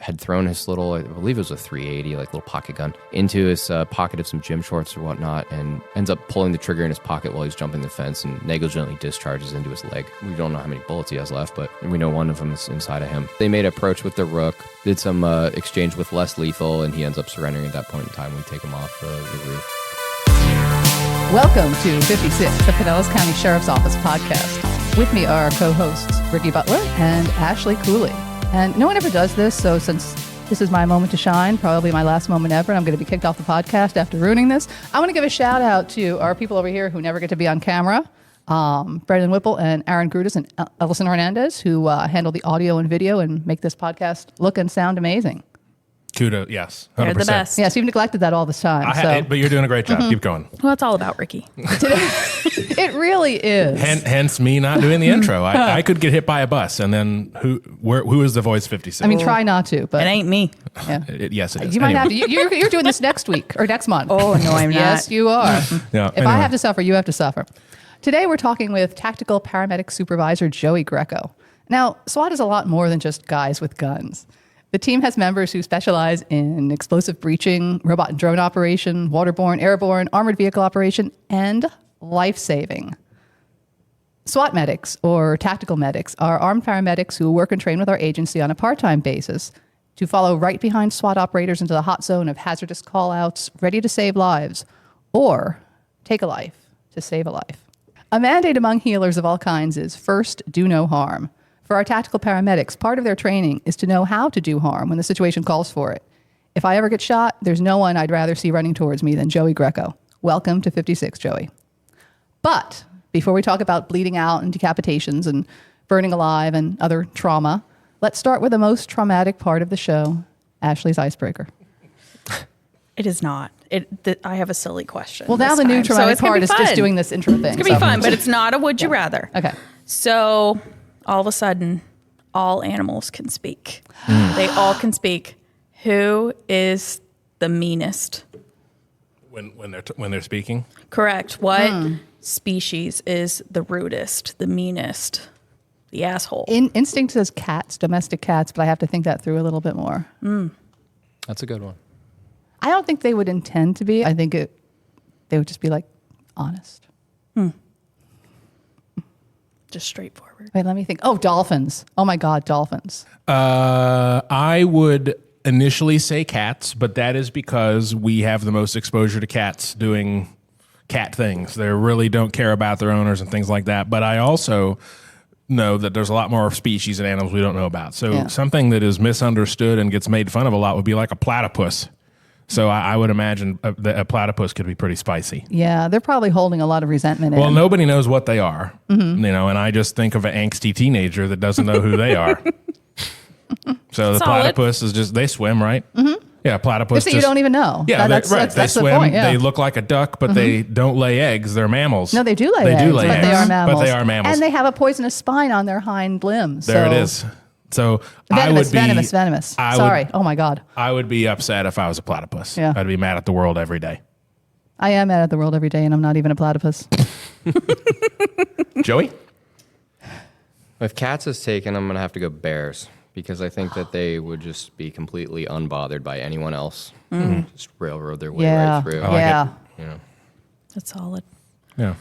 had thrown his little, I believe it was a 380, like little pocket gun, into his pocket of some gym shorts or whatnot, and ends up pulling the trigger in his pocket while he's jumping the fence and negligently discharges into his leg. We don't know how many bullets he has left, but we know one of them is inside of him. They made an approach with the Rook, did some exchange with less lethal, and he ends up surrendering at that point in time. We take him off the roof. Welcome to 56, the Pinellas County Sheriff's Office podcast. With me are co-hosts Ricky Butler and Ashley Cooley. And no one ever does this, so since this is my moment to shine, probably my last moment ever, and I'm going to be kicked off the podcast after ruining this, I want to give a shout out to our people over here who never get to be on camera, Brendan Whipple and Aaron Grudas and Ellison Hernandez, who handle the audio and video and make this podcast look and sound amazing. Kudos, yes. 100%. You're the best. Yes, you've neglected that all this time. But you're doing a great job. Keep going. Well, it's all about Ricky. It really is. Hence me not doing the intro. I could get hit by a bus, and then who is the voice 56? I mean, try not to, but It ain't me. yeah. Yes, it is. You might have to. You're doing this next week or next month. Oh, no, I'm not. Yes, you are. Yeah, If I have to suffer, you have to suffer. Today, we're talking with Tactical Paramedic Supervisor Joey Greco. Now, SWAT is a lot more than just guys with guns. The team has members who specialize in explosive breaching, robot and drone operation, waterborne, airborne, armored vehicle operation, and life-saving. SWAT medics, or tactical medics, are armed paramedics who work and train with our agency on a part-time basis to follow right behind SWAT operators into the hot zone of hazardous call-outs, ready to save lives, or take a life to save a life. A mandate among healers of all kinds is first, do no harm. For our tactical paramedics, part of their training is to know how to do harm when the situation calls for it. If I ever get shot, there's no one I'd rather see running towards me than Joey Greco. Welcome to 56, Joey. But before we talk about bleeding out and decapitations and burning alive and other trauma, let's start with the most traumatic part of the show, Ashley's icebreaker. It is not. I have a silly question. Well, now the new traumatic part is just doing this intro thing. It's going to be fun, but it's not a would you rather. Okay. So all of a sudden, all animals can speak. They all can speak. Who is the meanest? when they're speaking. Correct. What species is the rudest, the meanest, the asshole? Instinct says cats, domestic cats, but I have to think that through a little bit more. That's a good one. I don't think they would intend to be. I think they would just be like honest. Just straightforward. Wait, let me think. Oh, dolphins. Oh my God, dolphins. I would initially say cats, but that is because we have the most exposure to cats doing cat things. They really don't care about their owners and things like that. But I also know that there's a lot more species and animals we don't know about. So something that is misunderstood and gets made fun of a lot would be like a platypus. So I would imagine a platypus could be pretty spicy. Yeah, they're probably holding a lot of resentment Well, in. nobody knows what they are, and I just think of an angsty teenager that doesn't know who they are. So the Solid. platypus is just, they swim, right? Mm-hmm. Yeah, platypus. So you don't even know. Yeah, that's they swim. the point, yeah. They look like a duck, but they don't lay eggs. They're mammals. No, they do lay eggs, but eggs. they are mammals. But they are mammals. And they have a poisonous spine on their hind limbs. There it is. So Venomous. Sorry. Oh my God. I would be upset if I was a platypus. Yeah. I'd be mad at the world every day. I am mad at the world every day, and I'm not even a platypus. Joey? If cats is taken, I'm going to have to go bears because I think that they would just be completely unbothered by anyone else. Just railroad their way right through. like it. That's solid. Yeah.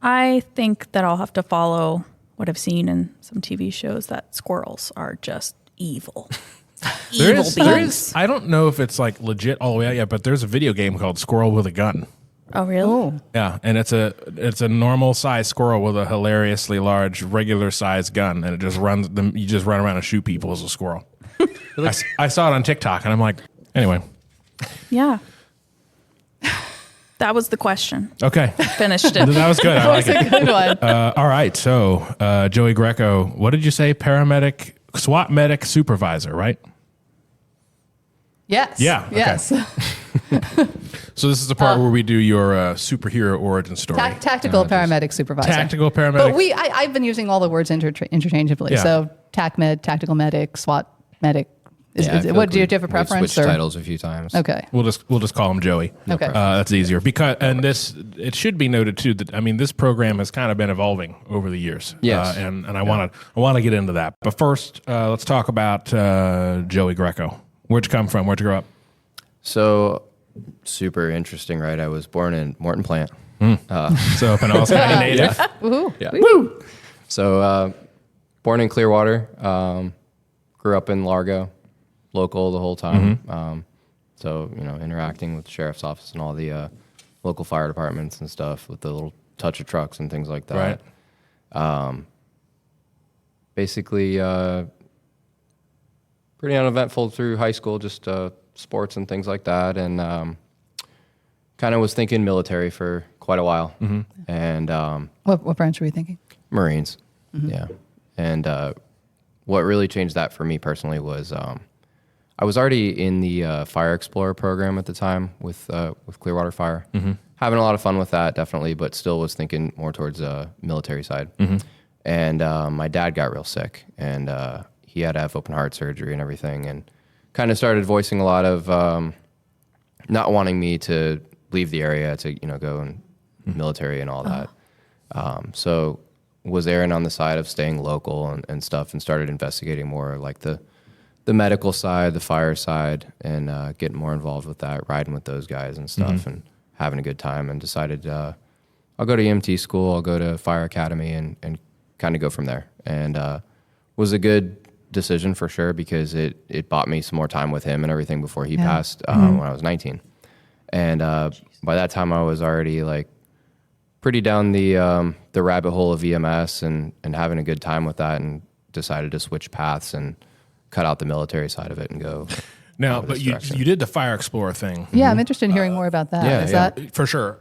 I think that I'll have to follow what I've seen in some TV shows, that squirrels are just evil. Evil beings. I don't know if it's like legit all the way out yet, but there's a video game called Squirrel with a Gun. Oh, really? Oh. Yeah, and it's a normal size squirrel with a hilariously large regular size gun, and it just runs them. You just run around and shoot people as a squirrel. I saw it on TikTok, and I'm like, anyway. Yeah. That was the question. Okay, Finished it. that was good. I like That's it. a good one. All right, so Joey Greco, what did you say? Paramedic, SWAT medic supervisor, right? Yes. Yeah, okay. Yes. So this is the part where we do your superhero origin story. Tactical paramedic supervisor. Tactical paramedic. But I've been using all the words interchangeably. Yeah. So TacMed, tactical medic, SWAT medic, I feel What like do you have a we've preference? switched Or? titles a few times. Okay. We'll just call him Joey. Okay. That's easier it should be noted too that this program has kind of been evolving over the years. Yes. And I want to get into that. But first, let's talk about Joey Greco. Where'd you come from? Where'd you grow up? So super interesting, right? I was born in Morton Plant. So up in Austin, native. Woohoo. Yeah. Woo! So born in Clearwater, grew up in Largo, local the whole time. So, interacting with the sheriff's office and all the local fire departments and stuff with the little touch of trucks and things like that. Right. Basically, pretty uneventful through high school, just sports and things like that. And kind of was thinking military for quite a while. And What branch were you thinking? Marines. Yeah. And what really changed that for me personally was I was already in the Fire Explorer program at the time with Clearwater Fire. Having a lot of fun with that, definitely, but still was thinking more towards military side. And my dad got real sick, and he had to have open heart surgery and everything, and kind of started voicing a lot of not wanting me to leave the area to go in military and all that. So was erring on the side of staying local and stuff, and started investigating more like the medical side, the fire side, and getting more involved with that, riding with those guys and stuff, and having a good time. And decided I'll go to EMT school, I'll go to Fire Academy, and kind of go from there. And was a good decision for sure, because it bought me some more time with him and everything before he passed when I was 19. And by that time I was already like pretty down the rabbit hole of EMS and having a good time with that, and decided to switch paths and cut out the military side of it and go. Now, but you did the Fire Explorer thing. Yeah, I'm interested in hearing more about that. yeah, Is yeah. that For sure.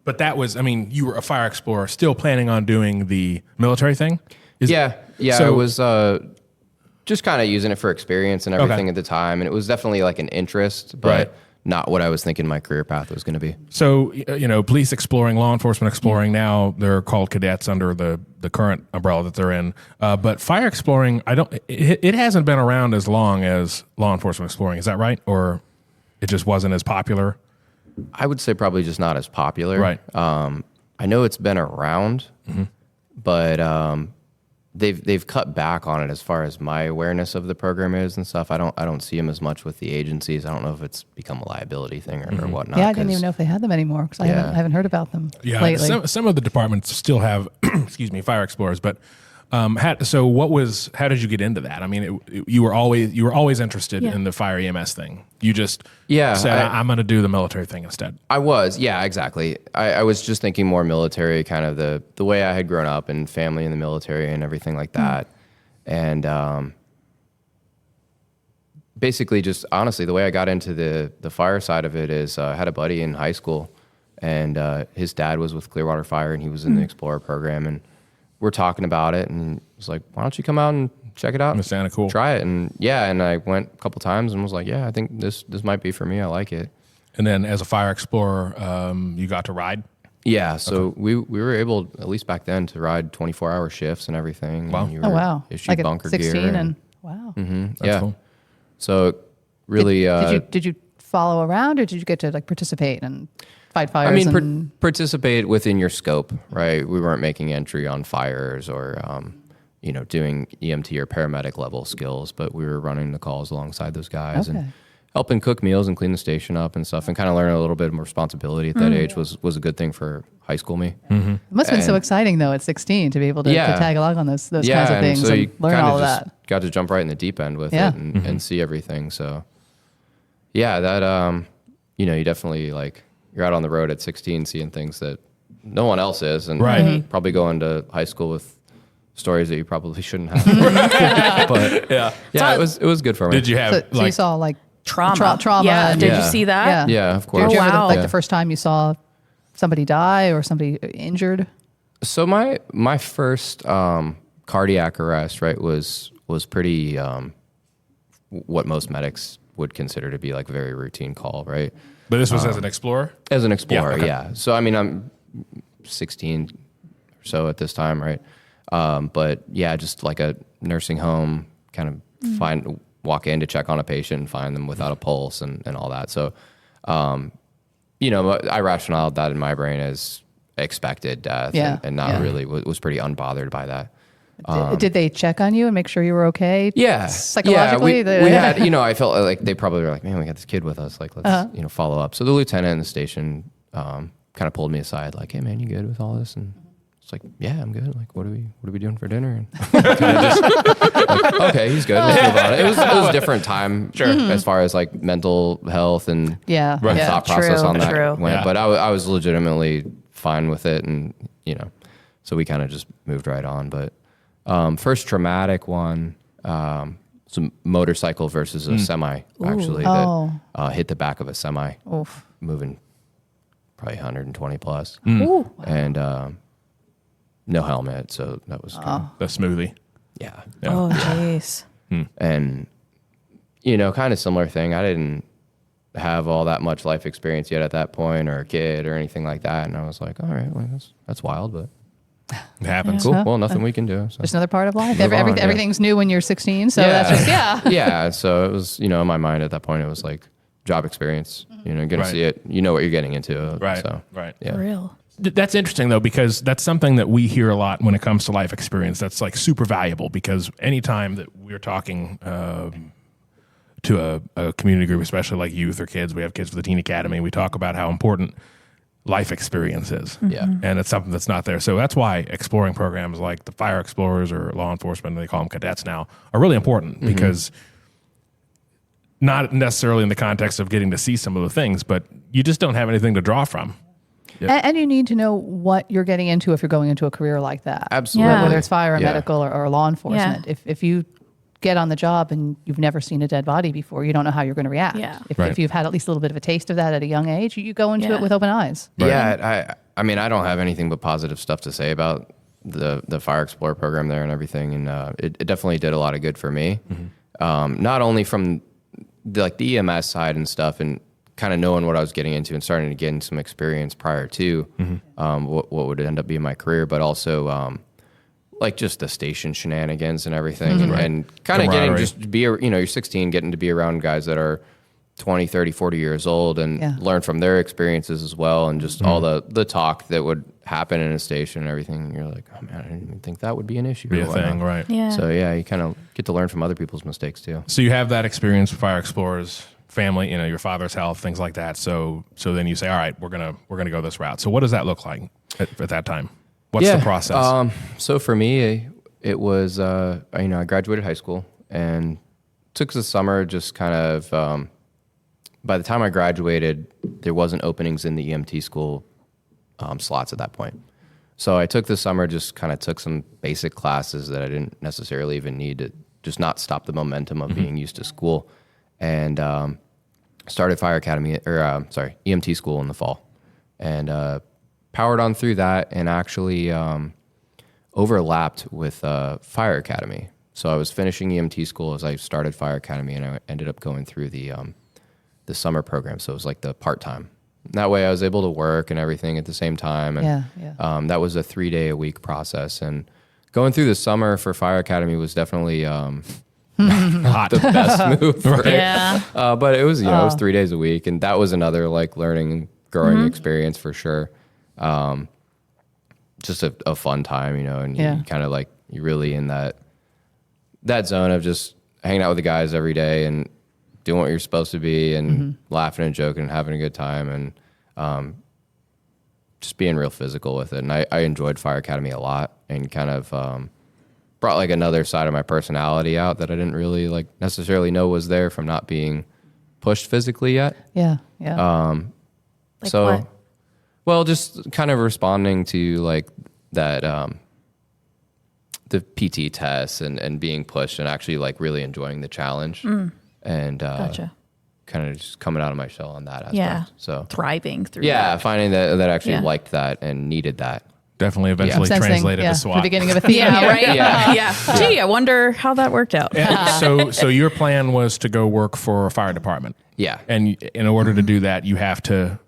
But that was, you were a Fire Explorer, still planning on doing the military thing? Yeah. So- I was just kind of using it for experience and everything at the time, and it was definitely like an interest, but Right. not what I was thinking my career path was going to be. So, police exploring, law enforcement exploring, now they're called cadets under the current umbrella that they're in. But fire exploring, it hasn't been around as long as law enforcement exploring. Is that right? Or it just wasn't as popular? I would say probably just not as popular. Right. I know it's been around, but they've cut back on it as far as my awareness of the program is and stuff. I don't see them as much with the agencies. I don't know if it's become a liability thing or whatnot. Yeah, I didn't even know if they had them anymore, because I haven't heard about them lately. Some of the departments still have, fire explorers, but how did you get into that? You were always interested in the fire EMS thing. You just said, I'm going to do the military thing instead. I was, yeah, exactly. I was just thinking more military, kind of the way I had grown up and family in the military and everything like that. And basically just honestly, the way I got into the fire side of it is I had a buddy in high school, and his dad was with Clearwater Fire, and he was in the Explorer program, and we're talking about it, and was like, why don't you come out and check it out? It sounded cool. Try it. And and I went a couple times and was like, I think this might be for me. I like it. And then as a fire explorer, you got to ride? Yeah, so we were able, at least back then, to ride 24-hour shifts and everything. Wow. And you Oh, were wow. issued Like at bunker 16 gear. and wow. That's cool. So really... Did you follow around, or did you get to like participate and fight fires? Participate within your scope, right? We weren't making entry on fires or, doing EMT or paramedic level skills, but we were running the calls alongside those guys and helping cook meals and clean the station up and stuff, and kind of learning a little bit more responsibility at that age was a good thing for high school me. It must have been so exciting though at 16 to be able to tag along on those kinds of things so and you learn kinda all of just that. got to jump right in the deep end with it and see everything. So that you definitely you're out on the road at 16 seeing things that no one else is, and probably going to high school with stories that you probably shouldn't have. But it was good for me. Did you have So you saw like Trauma. trauma. Yeah. and- Did you see that? Yeah, of course. Did you ever, wow. like the first time you saw somebody die or somebody injured? So my first cardiac arrest, right, was pretty what most medics would consider to be like a very routine call, right? But this was as an explorer? As an explorer, Yeah, okay. So I'm 16 or so at this time, right? But just like a nursing home, kind of walk in to check on a patient and find them without a pulse and all that. So, I rationalized that in my brain as expected death and not really was pretty unbothered by that. Did they check on you and make sure you were okay? Yeah. Psychologically? Yeah, we had, I felt like they probably were like, man, we got this kid with us. Like, let's, follow up. So the lieutenant in the station kind of pulled me aside like, hey, man, you good with all this? And it's like, yeah, I'm good. Like, what are we doing for dinner? And just, like, okay, he's good. Let's move on. It was a different time as far as like mental health and thought process on that went. Yeah. But I was legitimately fine with it. And, so we kind of just moved right on. But first traumatic one, some motorcycle versus a semi, actually, that hit the back of a semi, moving probably 120 plus. And no helmet, so that was the smoothie. Yeah. Oh, jeez. And, kind of similar thing. I didn't have all that much life experience yet at that point, or a kid or anything like that. And I was like, all right, well, that's wild, but it happens. Cool. Well, nothing we can do. So. Just another part of life. Everything's new when you're 16. So that's just, yeah. So it was, in my mind at that point, it was like job experience, getting to see it. You know what you're getting into. Right. So, Yeah. For real. That's interesting, though, because that's something that we hear a lot when it comes to life experience. That's like super valuable, because anytime that we're talking to a community group, especially like youth or kids, we have kids for the Teen Academy, we talk about how important life experience is. Yeah. And it's something that's not there. So that's why exploring programs like the Fire Explorers or law enforcement, they call them cadets now, are really important, because not necessarily in the context of getting to see some of the things, but you just don't have anything to draw from. Yep. And you need to know what you're getting into if you're going into a career like that. Absolutely. Whether it's fire or medical or law enforcement. Yeah. If you get on the job and you've never seen a dead body before, you don't know how you're going to react. Yeah. If you've had at least a little bit of a taste of that at a young age, you go into it with open eyes. Right. Yeah. I mean, I don't have anything but positive stuff to say about the Fire Explorer program there and everything. And it definitely did a lot of good for me. Not only from the EMS side and stuff, and kind of knowing what I was getting into and starting to get some experience prior to what would end up being my career, but also like just the station shenanigans and everything, and kind of getting just be, you're 16, getting to be around guys that are 20, 30, 40 years old and learn from their experiences as well, and just all the talk that would happen in a station and everything. And you're like, oh man, I didn't even think that would be an issue. Be a thing, right? Yeah. So you kind of get to learn from other people's mistakes too. So you have that experience with Fire Explorers, family, your father's health, things like that. So then you say, all right, we're gonna go this route. So what does that look like at that time? What's the process? So for me, it was I graduated high school and took the summer just kind of. By the time I graduated, there wasn't openings in the EMT school slots at that point. So I took the summer, just kind of took some basic classes that I didn't necessarily even need to just not stop the momentum of being used to school, and started Fire Academy EMT school in the fall, and powered on through that, and actually overlapped with Fire Academy. So I was finishing EMT school as I started Fire Academy, and I ended up going through the summer program. So it was like the part-time. That way I was able to work and everything at the same time. And that was a 3-day-a-week process. And going through the summer for Fire Academy was definitely not the best move. But it was, it was 3 days a week. And that was another like learning and growing experience for sure. Just a fun time, and you kind of like, you're really in that zone of just hanging out with the guys every day and doing what you're supposed to be, and laughing and joking and having a good time, and just being real physical with it. And I enjoyed Fire Academy a lot, and kind of brought like another side of my personality out that I didn't really like necessarily know was there from not being pushed physically yet. Yeah. Like so, what? Well, just kind of responding to like that, the PT tests and being pushed, and actually like really enjoying the challenge. And Gotcha. kind of just coming out of my shell on that aspect. Yeah. So thriving through that. finding that I actually liked that and needed that. Definitely eventually translated to SWAT. The beginning of a theme. Right? Yeah. Gee, I wonder how that worked out. So your plan was to go work for a fire department. Yeah. And in order to do that, you have to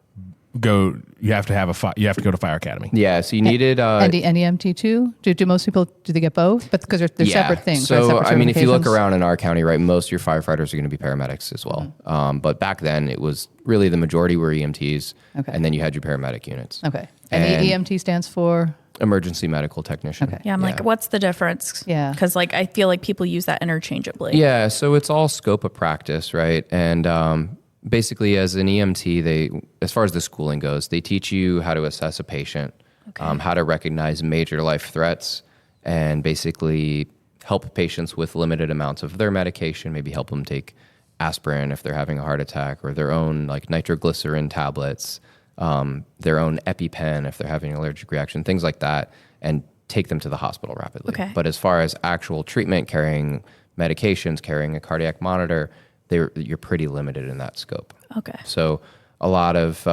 you have to go to fire academy. Yeah, so you needed and EMT too. Do most people do they get both? But because they're separate things. So right? Separate if you look certifications? around in our county, right, most of your firefighters are going to be paramedics as well. But back then, it was really the majority were EMTs, Okay. and then you had your paramedic units. Okay. And EMT stands for. Emergency medical technician. Okay. Yeah, I'm like, what's the difference? Yeah. Because like I feel like people use that interchangeably. Yeah, so it's all scope of practice, right? And basically, as an EMT, as far as the schooling goes, they teach you how to assess a patient, how to recognize major life threats, and basically help patients with limited amounts of their medication, maybe help them take aspirin if they're having a heart attack, or their own like nitroglycerin tablets, their own EpiPen if they're having an allergic reaction, things like that, and take them to the hospital rapidly. Okay. But as far as actual treatment, carrying medications, carrying a cardiac monitor, you're pretty limited in that scope. Okay. So a lot of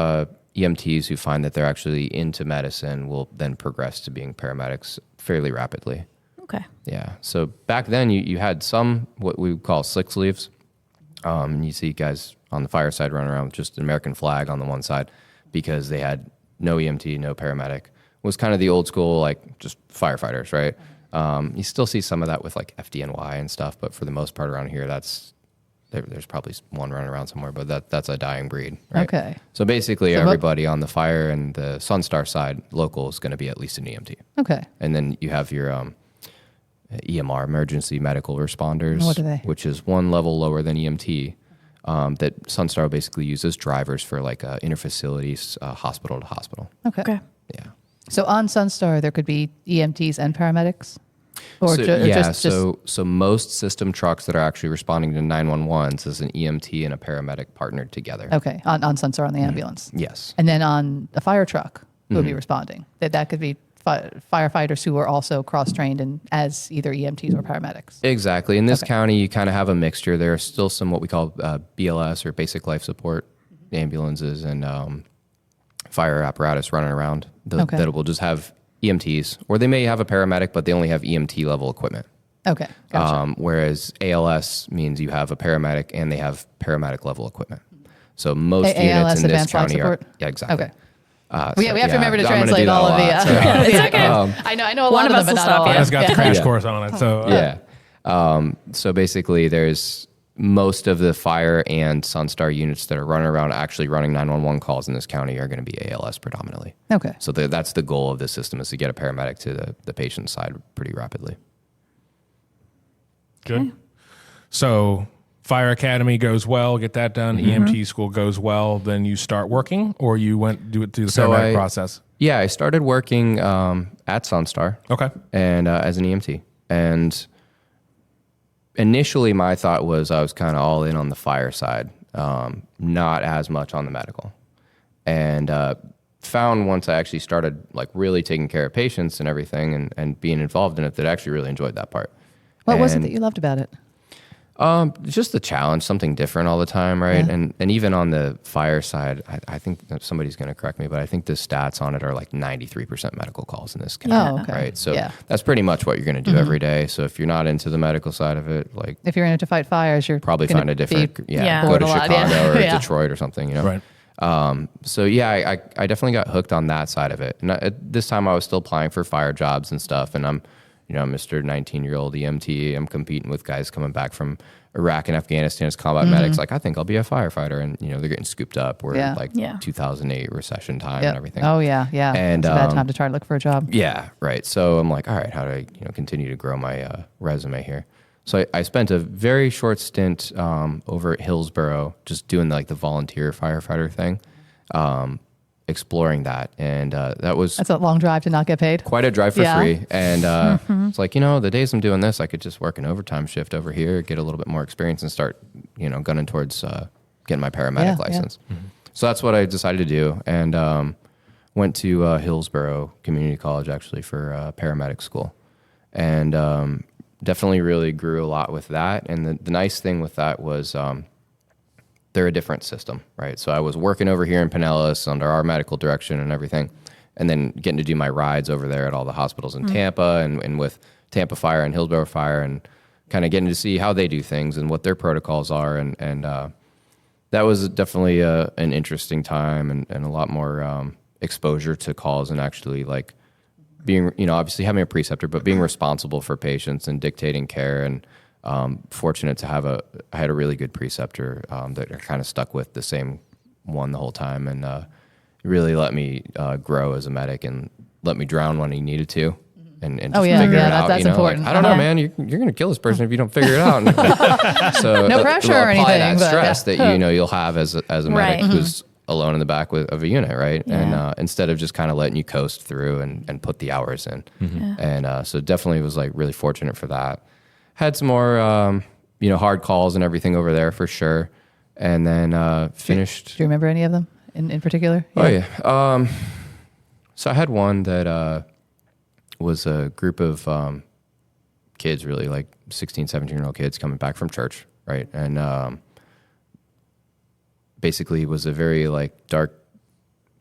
EMTs who find that they're actually into medicine will then progress to being paramedics fairly rapidly. Okay. Yeah. So back then you had some what we would call sick sleeves. And you see guys on the fire side running around with just an American flag on the one side because they had no EMT, no paramedic. It was kind of the old school, like just firefighters, right? You still see some of that with like FDNY and stuff, but for the most part around here, there's probably one running around somewhere, but that's a dying breed, right? Okay. So basically everybody on the fire and the Sunstar side, local, is going to be at least an EMT. Okay. And then you have your EMR, emergency medical responders, What are they? which is one level lower than EMT, that Sunstar basically uses drivers for like interfacilities, hospital to hospital. Okay. Yeah. So on Sunstar, there could be EMTs and paramedics? Or So most system trucks that are actually responding to 911s is an EMT and a paramedic partnered together. Okay, on Sunstar on the ambulance. Yes. And then on a fire truck who would be responding. That could be firefighters who are also cross-trained and as either EMTs or paramedics. Exactly. In this county, you kind of have a mixture. There are still some what we call BLS or basic life support ambulances and fire apparatus running around that will just have EMTs, or they may have a paramedic, but they only have EMT level equipment. Okay, gotcha. Whereas ALS means you have a paramedic and they have paramedic level equipment. So most units ALS, in this advanced life county are support? exactly. Okay. We have to remember to I'm gonna translate do that all a of the. lot, so- It's okay. I know a One lot of of us them, but will not stop all. you. of I just them. got the crash Yeah. course on it. So So basically, there's most of the fire and Sunstar units that are running around actually running 911 calls in this county are going to be ALS predominantly. Okay. So that's the goal of this system, is to get a paramedic to the patient's side pretty rapidly. good. So fire academy goes well, get that done. EMT school goes well, then you start working, or you do it through the paramedic process. Yeah, I started working at Sunstar. Okay. And as an EMT. And initially, my thought was I was kind of all in on the fire side, not as much on the medical. And found once I actually started like really taking care of patients and everything and being involved in it, that I actually really enjoyed that part. What was it that you loved about it? Just the challenge, something different all the time, right? Yeah. And even on the fire side, I think that somebody's going to correct me, but I think the stats on it are like 93% medical calls in this county, Oh, okay. right? So Yeah. that's pretty much what you're going to do every day. So if you're not into the medical side of it, like If you're in it to fight fires, you're probably gonna find a different, be Yeah. go bored to a lot, Chicago yeah. or Yeah. Detroit or something, you know? Right. So yeah, I definitely got hooked on that side of it. And this time I was still applying for fire jobs and stuff. And I'm Mr. 19-year-old EMT. I'm competing with guys coming back from Iraq and Afghanistan as combat medics. Like, I think I'll be a firefighter. And, they're getting scooped up. We're Yeah. like Yeah. 2008 recession time Yep. and everything. Oh, yeah. And, it's a bad time to try to look for a job. Yeah, right. So I'm like, all right, how do I continue to grow my resume here? So I spent a very short stint over at Hillsborough, just doing like the volunteer firefighter thing, exploring that. And that was That's a long drive to not get paid. quite a drive for Yeah. free. And it's like, the days I'm doing this, I could just work an overtime shift over here, get a little bit more experience and start, gunning towards getting my paramedic Yeah, license. So that's what I decided to do. And went to Hillsborough Community College actually for paramedic school. And definitely really grew a lot with that. And the nice thing with that was they're a different system, right? So I was working over here in Pinellas under our medical direction and everything, and then getting to do my rides over there at all the hospitals in Tampa and with Tampa Fire and Hillsborough Fire, and kind of getting to see how they do things and what their protocols are. And that was definitely an interesting time and a lot more exposure to calls and actually like being, obviously having a preceptor, but being responsible for patients and dictating care. And fortunate to have I had a really good preceptor that I kind of stuck with the same one the whole time, and really let me grow as a medic and let me drown when he needed to. And just figure it out. That's important. Like, I don't know, man. You're going to kill this person if you don't figure it out. So no pressure or anything. That stress that you'll have as a medic who's alone in the back of a unit, right? Yeah. And instead of just kind of letting you coast through and put the hours in. Mm-hmm. And so definitely was like really fortunate for that. Had some more hard calls and everything over there for sure. And then finished. Do you remember any of them in particular? Yeah. Oh yeah. So I had one that was a group of kids, really like 16, 17-year-old kids coming back from church, right? And basically it was a very like dark,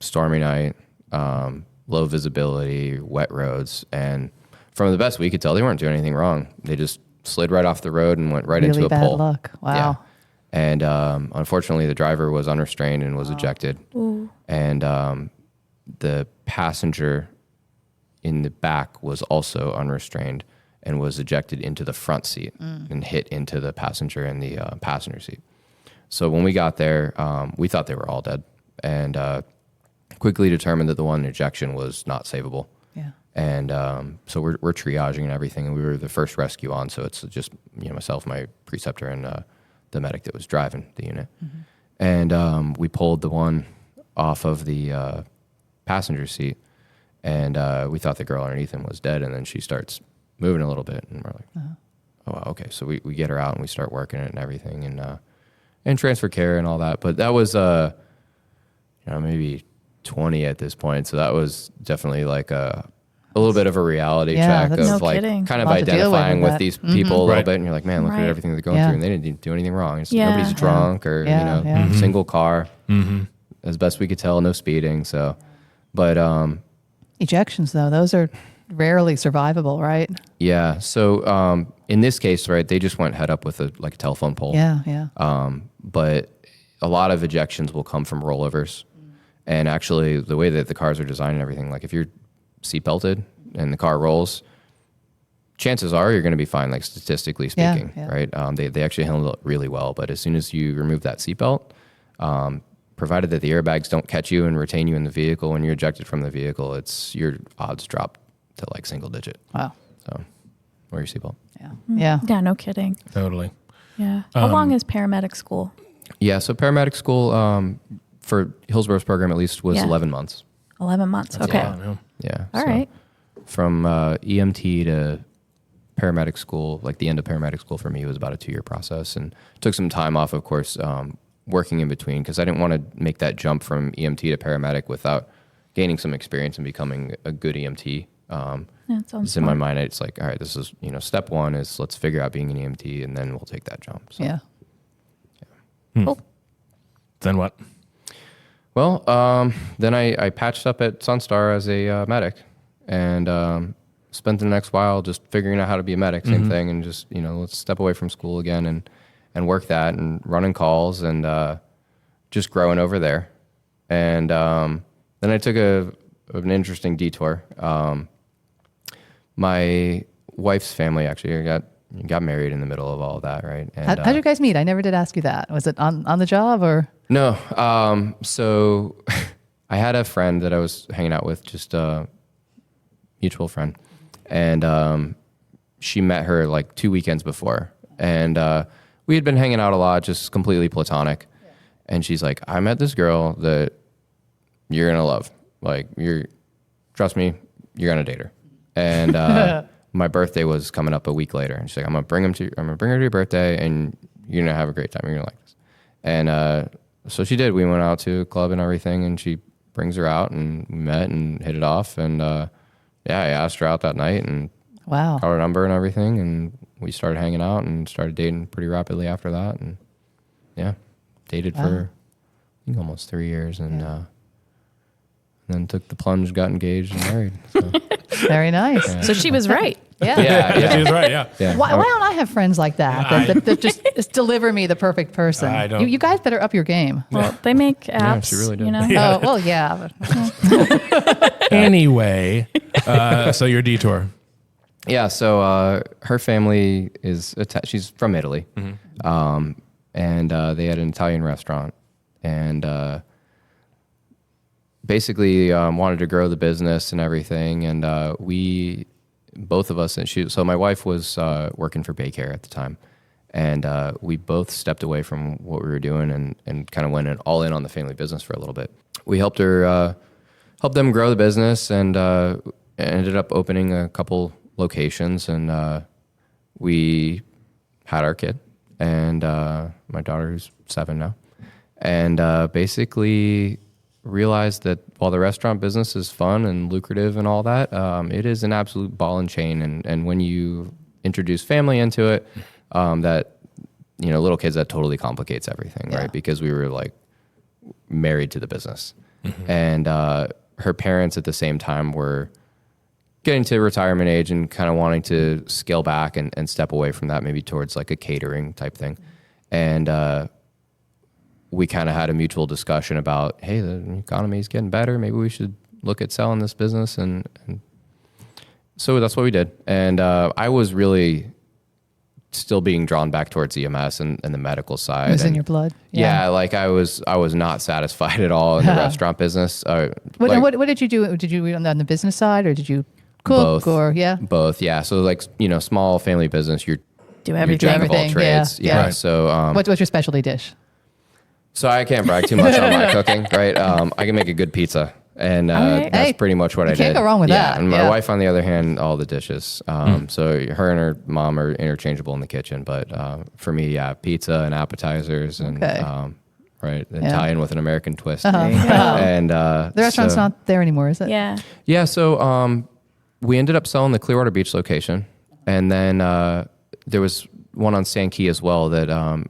stormy night, low visibility, wet roads. And from the best we could tell, they weren't doing anything wrong. They just slid right off the road and went right into a pole. Really bad luck. Wow. Yeah. And unfortunately, the driver was unrestrained and was ejected. Ooh. And the passenger in the back was also unrestrained and was ejected into the front seat and hit into the passenger in the passenger seat. So when we got there, we thought they were all dead, and quickly determined that the one ejection was not savable. Yeah. And so we're triaging and everything, and we were the first rescue on. So it's just myself, my preceptor, and the medic that was driving the unit. Mm-hmm. And we pulled the one off of the passenger seat. And we thought the girl underneath him was dead, and then she starts moving a little bit, and we're like, oh, okay. So we get her out, and we start working it and everything, and transfer care and all that. But that was, maybe 20 at this point. So that was definitely like a little bit of a reality check of like kind of identifying with these people a little bit. And you're like, man, look at everything they're going through, and they didn't do anything wrong. Nobody's drunk or, single car. Mm-hmm. As best we could tell, no speeding. So, but, ejections, though, those are rarely survivable, right? Yeah. So in this case, right, they just went head up with a telephone pole. Yeah. But a lot of ejections will come from rollovers. And actually, the way that the cars are designed and everything, like if you're seatbelted and the car rolls, chances are you're going to be fine, like statistically speaking, right? They actually handle it really well. But as soon as you remove that seatbelt, provided that the airbags don't catch you and retain you in the vehicle when you're ejected from the vehicle, your odds drop to like single digit. Wow. So wear your seatbelt. Yeah. Yeah, no kidding. Totally. Yeah. How long is paramedic school? Yeah, so paramedic school for Hillsborough's program at least was 11 months. 11 months. That's okay. a lot, Yeah. All right. From EMT to paramedic school, like the end of paramedic school for me was about a 2-year process, and took some time off, of course, working in between, because I didn't want to make that jump from EMT to paramedic without gaining some experience and becoming a good EMT. It's in my mind, it's like, all right, this is, step one is let's figure out being an EMT, and then we'll take that jump. So, yeah. Cool. Then what? Well, then I patched up at Sunstar as a medic, and spent the next while just figuring out how to be a medic, same thing, and just, let's step away from school again and work that and running calls and just growing over there. And then I took an interesting detour. My wife's family actually got married in the middle of all of that, right? And, how'd you guys meet? I never did ask you that. Was it on the job or? No. So I had a friend that I was hanging out with, just a mutual friend. And she met her like 2 weekends before. And we had been hanging out a lot, just completely platonic. Yeah. And she's like, I met this girl that you're going to love. Like, trust me, you're going to date her. And my birthday was coming up a week later. And she's like, I'm going to bring her to your birthday, and you're going to have a great time. You're going to like this. And so she did. We went out to a club and everything, and she brings her out, and we met and hit it off. And I asked her out that night and got her number and everything. And we started hanging out and started dating pretty rapidly after that. And dated for I think almost 3 years, and then took the plunge, got engaged, and married. So. Very nice. So she was right. Yeah. Yeah, she was right. Yeah. Yeah. Why don't I have friends like that just deliver me the perfect person? I don't- You guys better up your game. Well, they make apps. she really did. You know? Oh, well, yeah. But, Anyway, so your detour. Yeah, so her family is she's from Italy, and they had an Italian restaurant, and basically wanted to grow the business and everything. And we, both of us, so my wife was working for Baycare at the time, and we both stepped away from what we were doing and kind of went all in on the family business for a little bit. We helped them grow the business, and ended up opening a couple locations, and we had our kid, and my daughter, who's 7 now, and basically realized that while the restaurant business is fun and lucrative and all that, it is an absolute ball and chain, and when you introduce family into it, that, you know, little kids, that totally complicates everything, right? Because we were like married to the business, and her parents at the same time were getting to retirement age and kind of wanting to scale back and step away from that, maybe towards like a catering type thing. And we kind of had a mutual discussion about, hey, the economy is getting better. Maybe we should look at selling this business. And so that's what we did. And I was really still being drawn back towards EMS and the medical side. it was in your blood. Yeah, like I was not satisfied at all in the restaurant business. What did you do? Did you on the business side, or did you cook? Both. Or Both, yeah. So like, you know, small family business, you're Do you're everything. jack of all Everything, trades. yeah. Yeah. Right. So what's your specialty dish? so I can't brag too much on my cooking, right? I can make a good pizza, and right. Hey, that's pretty much what I did. can't go wrong with yeah. that. And my Yeah. wife, on the other hand, all the dishes. So her and her mom are interchangeable in the kitchen, but for me, yeah, pizza and appetizers, and Okay. right, Italian with an American twist. There you go. And The restaurant's so- not there anymore, is it? Yeah. Yeah, so we ended up selling the Clearwater Beach location, and then there was one on Sand Key as well that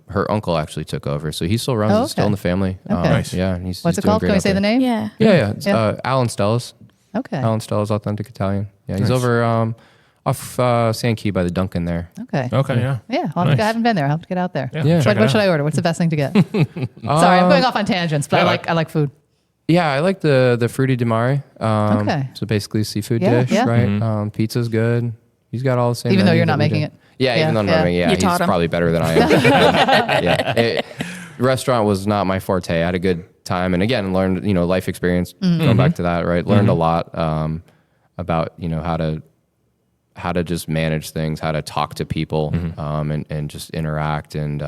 her uncle actually took over. So he still runs Oh, it, still okay. in the family. Okay. Nice. Yeah, and he's What's he's it doing called? great Can we out say the there. name? Yeah. Yeah. It's, Yeah. Alan Stella's. Okay. Alan Stella's Authentic Italian. Yeah, he's Nice. over off Sand Key by the Dunkin' there. Okay. Okay, yeah. Yeah, Nice. I haven't been there. I'll have to get out there. Yeah, check it What out. should I order? What's the best thing to get? Sorry, I'm going off on tangents, but I like food. Yeah, I like the frutti di mare. Okay. So basically seafood Yeah, dish, yeah. right? Pizza's good. He's got all the same. Even though menus you're not that we making do. it. Yeah, Yeah, even though I'm yeah. not making it. Yeah, You he's taught him. probably better than I am. Yeah. Restaurant was not my forte. I had a good time, and again, learned, you know, life experience. Going back to that, right? Learned a lot about, you know, how to just manage things, how to talk to people, and just interact, and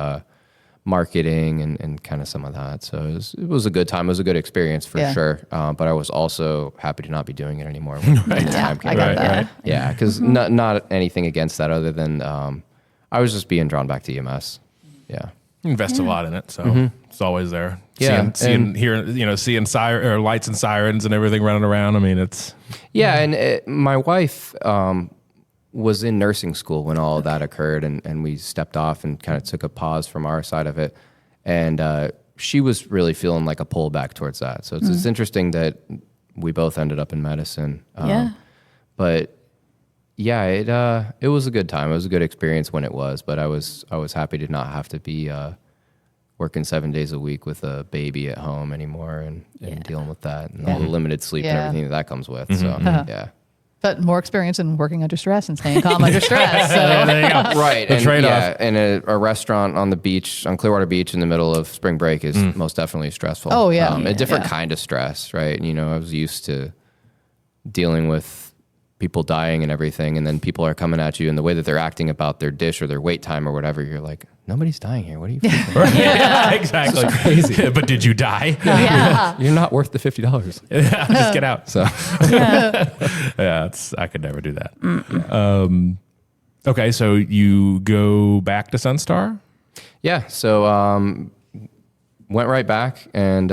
marketing, and kind of some of that. So it was a good time. It was a good experience for Yeah. sure. But I was also happy to not be doing it anymore. When the time came I got around. that. right. Yeah, because not anything against that, other than I was just being drawn back to EMS. Yeah. Invest a lot in it, so it's always there. Yeah, seeing hearing, you know, seeing lights and sirens and everything running around. I mean, it's Yeah, and my wife was in nursing school when all of that occurred, and we stepped off and kind of took a pause from our side of it, and she was really feeling like a pull back towards that. So it's interesting that we both ended up in medicine. Yeah. But yeah, it was a good time. It was a good experience when it was, but I was happy to not have to be working 7 days a week with a baby at home anymore, and dealing with that, and all the limited sleep and Yeah. everything that comes with. So yeah. But more experience in working under stress and staying calm under stress. So. there you go. Right. The And trade-off. yeah, and a restaurant on the beach, on Clearwater Beach in the middle of spring break is most definitely stressful. Oh, yeah. A different Yeah. kind of stress, right? And, you know, I was used to dealing with people dying and everything, and then people are coming at you, and the way that they're acting about their dish or their wait time or whatever, you're like, nobody's dying here. What are you thinking? Yeah, exactly. crazy. But did you die? Yeah. You're not worth the $50. Yeah, just get out. So Yeah, I could never do that. Okay, so you go back to Sunstar? yeah, so went right back and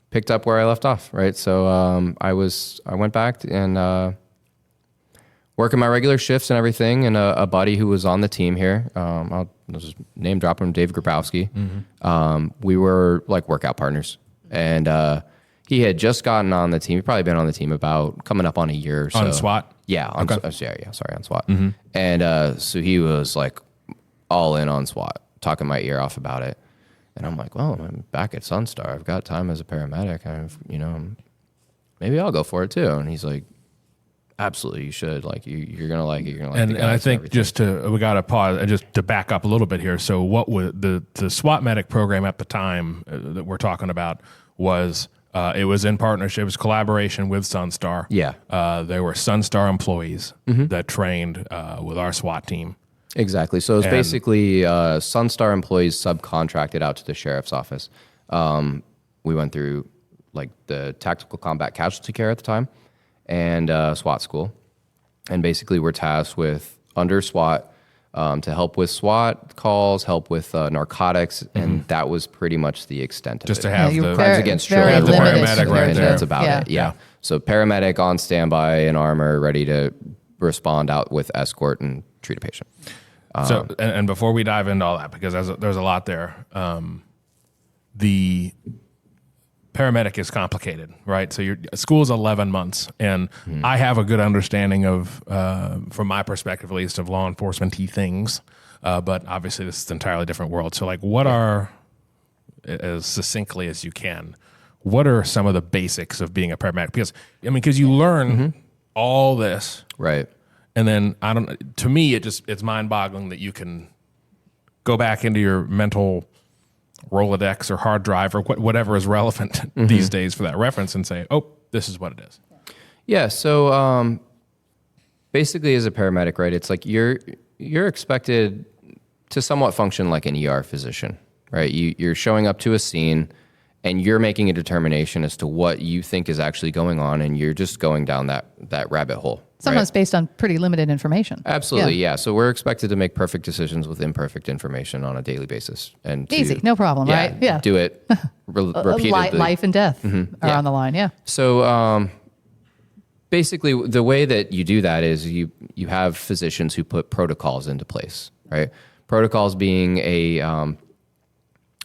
picked up where I left off, right? So I went back and working my regular shifts and everything, and a buddy who was on the team here, I'll just name drop him, Dave Grabowski. We were like workout partners, and He had just gotten on the team. He'd probably been on the team about coming up on a year or so. On SWAT? Yeah, on SWAT. And so he was like all in on SWAT, talking my ear off about it. And I'm like, well, I'm back at Sunstar. I've got time as a paramedic. Maybe I'll go for it too. And he's like, absolutely, you should. Like, you're gonna like it. You're gonna like it. And I think we got to pause and just to back up a little bit here. So, what was the SWAT medic program at the time that we're talking about was it was in partnership, it was collaboration with Sunstar. Yeah, there were Sunstar employees that trained with our SWAT team. Exactly. So it was basically Sunstar employees subcontracted out to the sheriff's office. We went through like the tactical combat casualty care at the time and SWAT school. And basically we're tasked with under SWAT to help with SWAT calls, help with narcotics, and that was pretty much the extent of Just it. to have the crimes against very children. the limited paramedic right compared there. That's about Yeah. it. Yeah. So paramedic on standby in armor, ready to respond out with escort and treat a patient. So, and before we dive into all that, because there's a lot there, the paramedic is complicated, right? So your school is 11 months, and I have a good understanding of, from my perspective at least, of law enforcement-y things, but obviously this is an entirely different world. So, like, what are, as succinctly as you can, what are some of the basics of being a paramedic? Because you learn all this, Right. and then to me, it's mind-boggling that you can go back into your mental Rolodex or hard drive or whatever is relevant these days for that reference and say, oh, this is what it is. Yeah. So basically, as a paramedic, right, it's like you're expected to somewhat function like an ER physician, right? You're showing up to a scene and you're making a determination as to what you think is actually going on, and you're just going down that rabbit hole. Sometimes right? based on pretty limited information. Absolutely, yeah. So we're expected to make perfect decisions with imperfect information on a daily basis, and Easy, no problem, right? Yeah. do it repeatedly. Life and death are on the line. Yeah. So basically, the way that you do that is you have physicians who put protocols into place, right? Protocols being a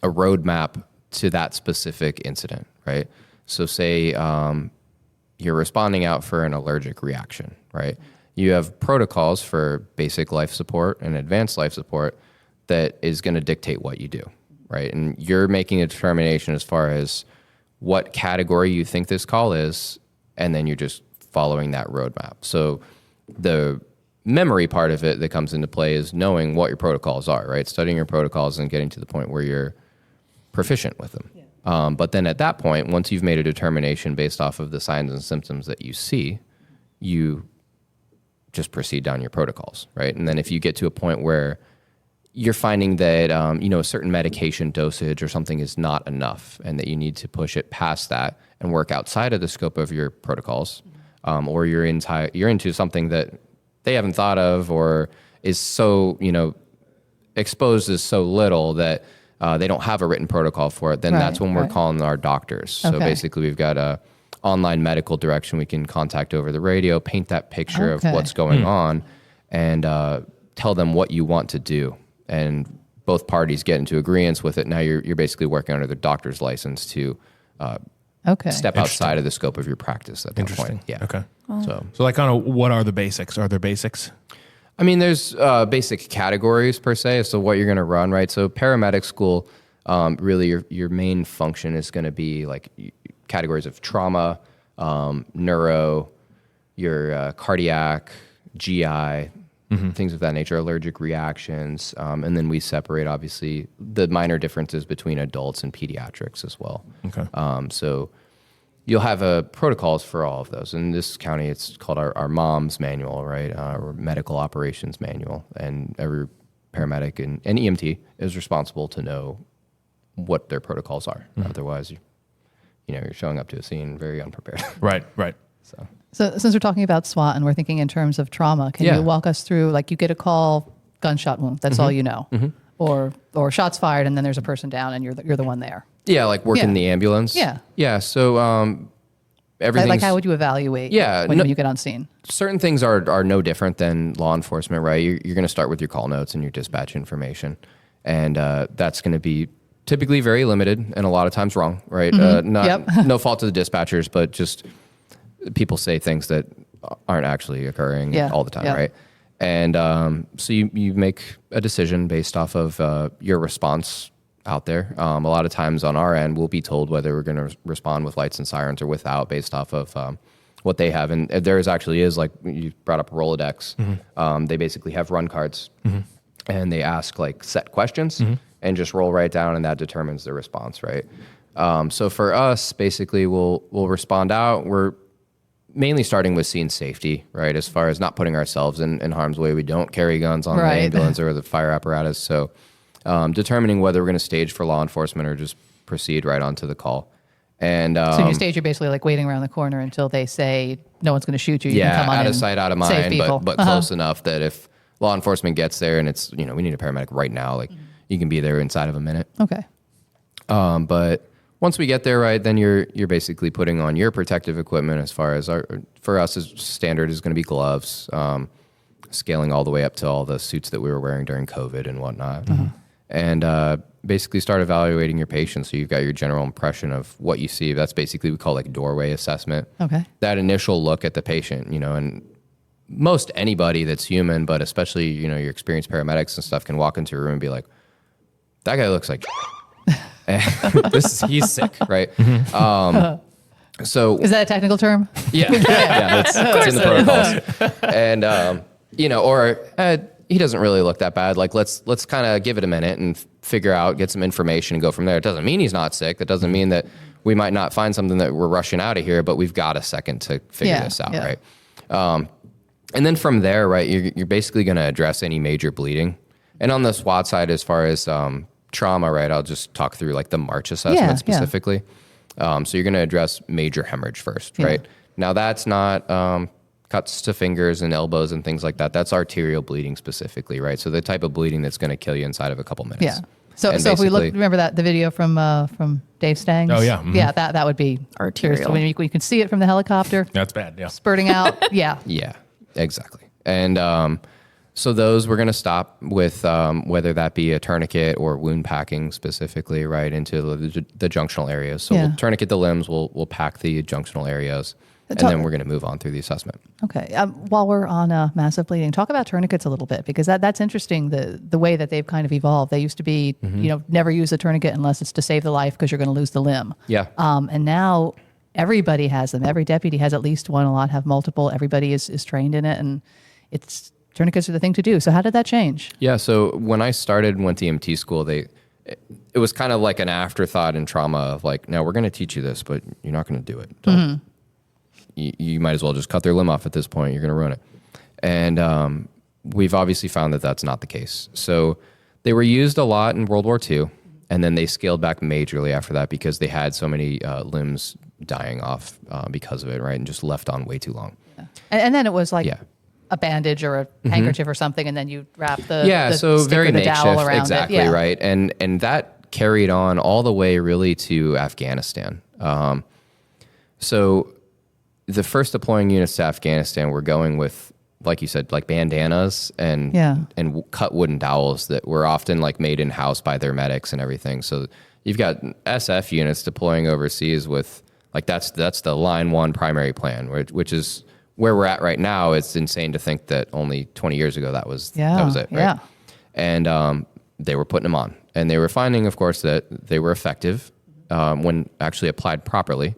roadmap to that specific incident, right? So say you're responding out for an allergic reaction, right? You have protocols for basic life support and advanced life support that is going to dictate what you do, right? And you're making a determination as far as what category you think this call is, and then you're just following that roadmap. So the memory part of it that comes into play is knowing what your protocols are, right? Studying your protocols and getting to the point where you're proficient with them. But then at that point, once you've made a determination based off of the signs and symptoms that you see, you just proceed down your protocols, right? And then if you get to a point where you're finding that a certain medication dosage or something is not enough, and that you need to push it past that and work outside of the scope of your protocols, or you're into something that they haven't thought of, or is so exposed as so little that they don't have a written protocol for it, then that's when we're calling our doctors. So basically we've got a online medical direction we can contact over the radio, paint that picture of what's going on, and tell them what you want to do. And both parties get into agreement with it. Now you're basically working under the doctor's license to step outside of the scope of your practice at that point. Yeah. Okay. So like, kind of, what are the basics? Are there basics? I mean, there's basic categories per se, so what you're going to run, right? So paramedic school, really your main function is going to be like categories of trauma, neuro, your cardiac, GI, things of that nature, allergic reactions. And then we separate, obviously, the minor differences between adults and pediatrics as well. Okay. So you'll have protocols for all of those. In this county, it's called our MOMS manual, right? Or medical operations manual. And every paramedic and EMT is responsible to know what their protocols are. Otherwise, you're showing up to a scene very unprepared. Right. So since we're talking about SWAT and we're thinking in terms of trauma, can you walk us through, like, you get a call, gunshot wound, that's all you know, or shots fired, and then there's a person down, and you're the one there. Yeah, like working the ambulance. Yeah. So everything. Like, how would you evaluate? When you get on scene. Certain things are no different than law enforcement, right? You're going to start with your call notes and your dispatch information, and that's going to be typically very limited and a lot of times wrong, right? No fault to the dispatchers, but just people say things that aren't actually occurring all the time, right? And so you make a decision based off of your response out there. A lot of times on our end, we'll be told whether we're going to respond with lights and sirens or without based off of what they have. And there actually is, like you brought up Rolodex. They basically have run cards and they ask like set questions and just roll right down, and that determines the response, right? So for us, basically we'll respond out. We're mainly starting with scene safety, right? As far as not putting ourselves in harm's way. We don't carry guns on the ambulance or the fire apparatus. So determining whether we're going to stage for law enforcement or just proceed right onto the call. And so you stage, you're basically like waiting around the corner until they say no one's going to shoot you. You can come on out in, of sight, out of mind, but close enough that if law enforcement gets there and it's, we need a paramedic right now, like you can be there inside of a minute. Okay. But once we get there, right, then you're basically putting on your protective equipment. As far as for us, standard is going to be gloves, scaling all the way up to all the suits that we were wearing during COVID and whatnot. And basically start evaluating your patient. So you've got your general impression of what you see. That's basically we call like doorway assessment. Okay. That initial look at the patient, and most anybody that's human, but especially, your experienced paramedics and stuff can walk into a room and be like, that guy looks like he's sick, right? So is that a technical term? Yeah, it's in the protocols. And he doesn't really look that bad. Like let's kind of give it a minute and figure out, get some information and go from there. It doesn't mean he's not sick. That doesn't mean that we might not find something that we're rushing out of here, but we've got a second to figure this out, right? And then from there, right, you're basically going to address any major bleeding. And on the SWAT side, as far as trauma, right, I'll just talk through like the March assessment specifically. So you're going to address major hemorrhage first, right? Now that's not cuts to fingers and elbows and things like that. That's arterial bleeding specifically, right? So the type of bleeding that's going to kill you inside of a couple minutes. Yeah. So if we remember the video from Dave Stang's? Oh, yeah. Yeah, that would be arterial. When you can see it from the helicopter. That's bad, yeah. Spurting out, yeah. Yeah, exactly. And so those we're going to stop with whether that be a tourniquet or wound packing specifically, right, into the junctional areas. So we'll tourniquet the limbs, we'll pack the junctional areas, and then we're going to move on through the assessment. Okay. While we're on massive bleeding, talk about tourniquets a little bit, because that's interesting, the way that they've kind of evolved. They used to be, never use a tourniquet unless it's to save the life because you're going to lose the limb. Yeah. And now everybody has them. Every deputy has at least one. A lot have multiple. Everybody is trained in it, and tourniquets are the thing to do. So how did that change? Yeah. So when I started and went to EMT school, it was kind of like an afterthought in trauma of like, no, we're going to teach you this, but you're not going to do it. You might as well just cut their limb off at this point. You're going to ruin it. And we've obviously found that that's not the case. So they were used a lot in World War II, and then they scaled back majorly after that because they had so many limbs dying off because of it, right? And just left on way too long. Yeah. And then it was like a bandage or a handkerchief or something, and then you wrap the so stick very or the makeshift, dowel around exactly, it. Yeah. Right? And that carried on all the way really to Afghanistan. So the first deploying units to Afghanistan were going with, like you said, like bandanas and cut wooden dowels that were often like made in house by their medics and everything. So you've got SF units deploying overseas with like that's the line one primary plan, which is where we're at right now. It's insane to think that only 20 years ago that was it, right? Yeah. And they were putting them on, and they were finding, of course, that they were effective when actually applied properly.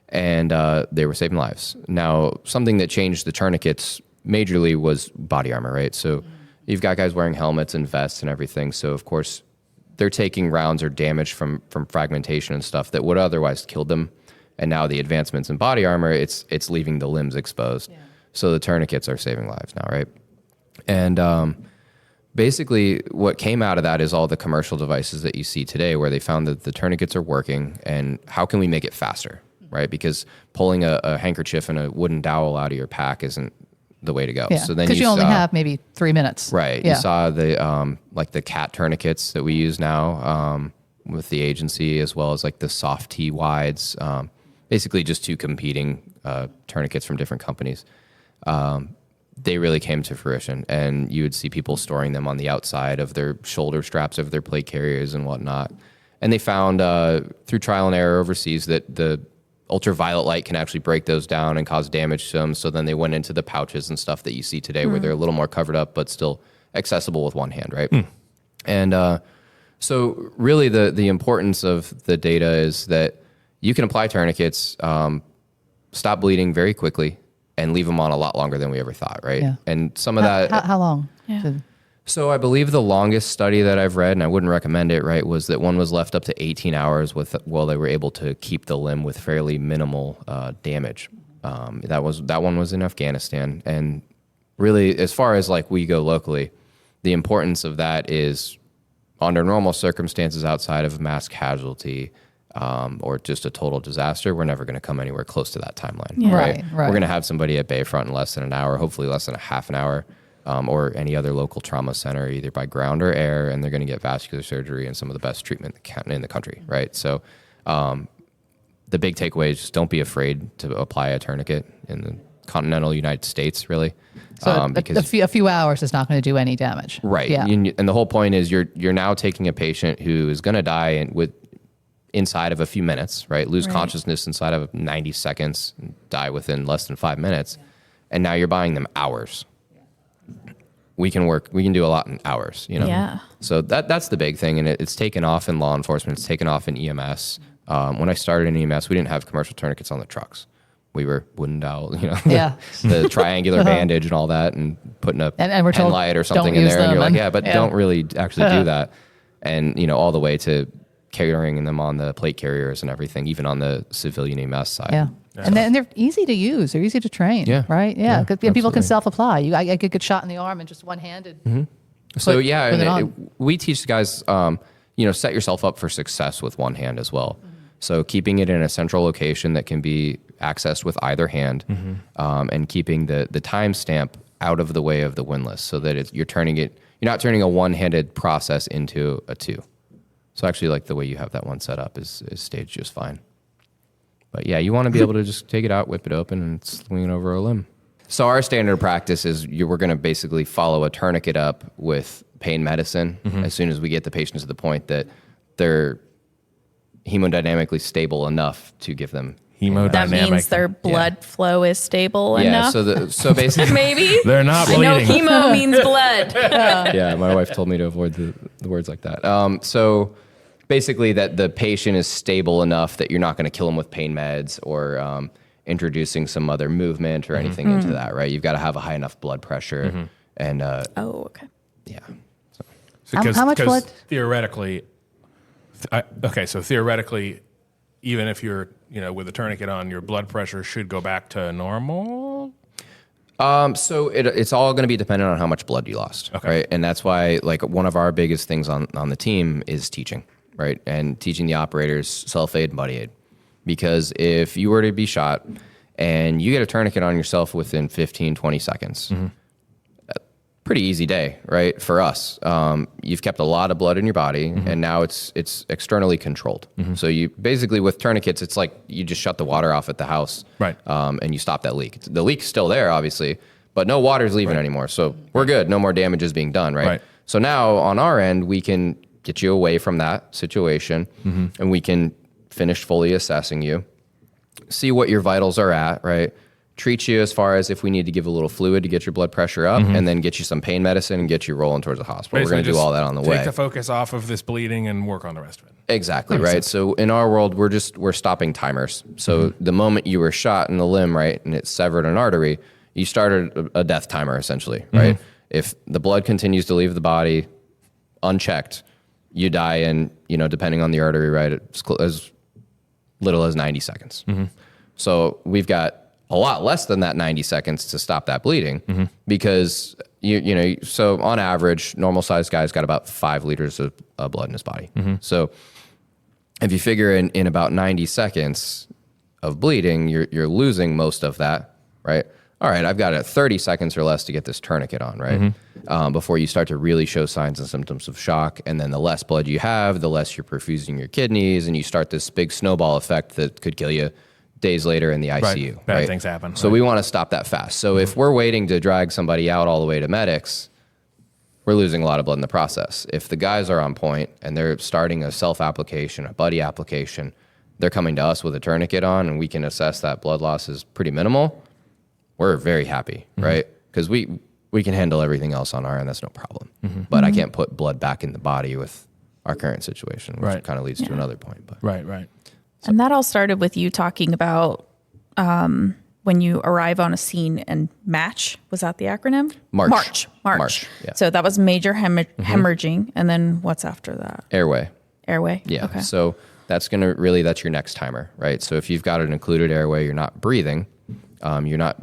And they were saving lives. Now, something that changed the tourniquets majorly was body armor, right? So you've got guys wearing helmets and vests and everything. So, of course, they're taking rounds or damage from fragmentation and stuff that would otherwise kill them. And now the advancements in body armor, it's leaving the limbs exposed. Yeah. So the tourniquets are saving lives now, right? And basically what came out of that is all the commercial devices that you see today where they found that the tourniquets are working, and how can we make it faster? Right, because pulling a handkerchief and a wooden dowel out of your pack isn't the way to go. Yeah. So then because you only have maybe 3 minutes. Right. Yeah. You saw the like the cat tourniquets that we use now with the agency, as well as like the soft T wides. Basically, just two competing tourniquets from different companies. They really came to fruition, and you would see people storing them on the outside of their shoulder straps of their plate carriers and whatnot. And they found through trial and error overseas that the ultraviolet light can actually break those down and cause damage to them. So then they went into the pouches and stuff that you see today where they're a little more covered up, but still accessible with one hand, right? And so really the importance of the data is that you can apply tourniquets, stop bleeding very quickly, and leave them on a lot longer than we ever thought, right? Yeah. And some of that... How long? Yeah. So I believe the longest study that I've read, and I wouldn't recommend it, right, was that one was left up to 18 hours while they were able to keep the limb with fairly minimal damage. That one was in Afghanistan. And really, as far as like we go locally, the importance of that is under normal circumstances outside of mass casualty or just a total disaster, we're never going to come anywhere close to that timeline. Yeah. Right. We're going to have somebody at Bayfront in less than an hour, hopefully less than a half an hour. Or any other local trauma center, either by ground or air, and they're going to get vascular surgery and some of the best treatment in the country, right? So the big takeaway is just don't be afraid to apply a tourniquet in the continental United States, really. So because a few hours is not going to do any damage. right. Yeah. And the whole point is you're now taking a patient who is going to die inside of a few minutes, right? Lose consciousness inside of 90 seconds, die within less than 5 minutes. And now you're buying them hours. We can do a lot in hours, you know? Yeah. So that's the big thing. And it's taken off in law enforcement. It's taken off in EMS. When I started in EMS, we didn't have commercial tourniquets on the trucks. We were wooden dowel, you know, the triangular bandage and all that, and putting a and we're pen told, light or something don't in use there. And them, you're like, and- yeah, but don't really actually do that. And, you know, all the way to carrying them on the plate carriers and everything, even on the civilian EMS side. Yeah. And they're easy to use. They're easy to train. Yeah. Right. Yeah. Yeah, 'Cause people absolutely. can self-apply. I could get shot in the arm and just one-handed. So put yeah, it and on. we teach the guys, you know, set yourself up for success with one hand as well. So keeping it in a central location that can be accessed with either hand, and keeping the timestamp out of the way of the windlass, so that you're not turning a one-handed process into a two. So actually, like the way you have that one set up is staged just fine. But yeah, you want to be able to just take it out, whip it open, and swing it over a limb. So our standard practice is we're going to basically follow a tourniquet up with pain medicine as soon as we get the patient to the point that they're hemodynamically stable enough to give them. That means their blood flow is stable enough. So basically, Maybe They're not I know bleeding. hemo means blood. yeah, my wife told me to avoid the words like that. So basically that the patient is stable enough that you're not going to kill them with pain meds or introducing some other movement or anything into that, right? You've got to have a high enough blood pressure. And Oh, okay. yeah. How much blood? Theoretically, so theoretically, even if you're, with a tourniquet on, your blood pressure should go back to normal. So it's all going to be dependent on how much blood you lost, right? And that's why, like, one of our biggest things on the team is teaching, right? And teaching the operators self-aid and buddy aid. Because if you were to be shot and you get a tourniquet on yourself within 15, 20 seconds, pretty easy day, right? For us, you've kept a lot of blood in your body, and now it's externally controlled. So you basically, with tourniquets, it's like you just shut the water off at the house, Right. And you stop that leak. The leak's still there, obviously, but no water's leaving anymore. So we're good. No more damage is being done, right? So now on our end, we can get you away from that situation, and we can finish fully assessing you, see what your vitals are at, right? Treat you as far as if we need to give a little fluid to get your blood pressure up, and then get you some pain medicine and get you rolling towards the hospital. Basically, We're going to do all that on the way. Take the focus off of this bleeding and work on the rest of it. Exactly, right? So in our world, we're stopping timers. So the moment you were shot in the limb, right, and it severed an artery, you started a death timer, essentially, right? If the blood continues to leave the body unchecked, you die in, depending on the artery, right, as little as 90 seconds. So we've got a lot less than that 90 seconds to stop that bleeding, because so on average, normal sized guy's got about 5 liters of blood in his body. So if you figure in about 90 seconds of bleeding, you're losing most of that, right? All right, I've got 30 seconds or less to get this tourniquet on, right? Before you start to really show signs and symptoms of shock. And then the less blood you have, the less you're perfusing your kidneys, and you start this big snowball effect that could kill you days later in the ICU. Right. Bad things happen. So we want to stop that fast. So if we're waiting to drag somebody out all the way to medics, we're losing a lot of blood in the process. If the guys are on point and they're starting a self-application, a buddy application, they're coming to us with a tourniquet on and we can assess that blood loss is pretty minimal, we're very happy, right? Because we can handle everything else on our end. That's no problem. But I can't put blood back in the body with our current situation, which kind of leads to another point. But. Right. So. And that all started with you talking about when you arrive on a scene and match. Was that the acronym? March. Yeah. So that was major hemorrhaging. And then what's after that? Airway. Yeah. Okay. So that's that's your next timer, right? So if you've got an occluded airway, you're not breathing, you're not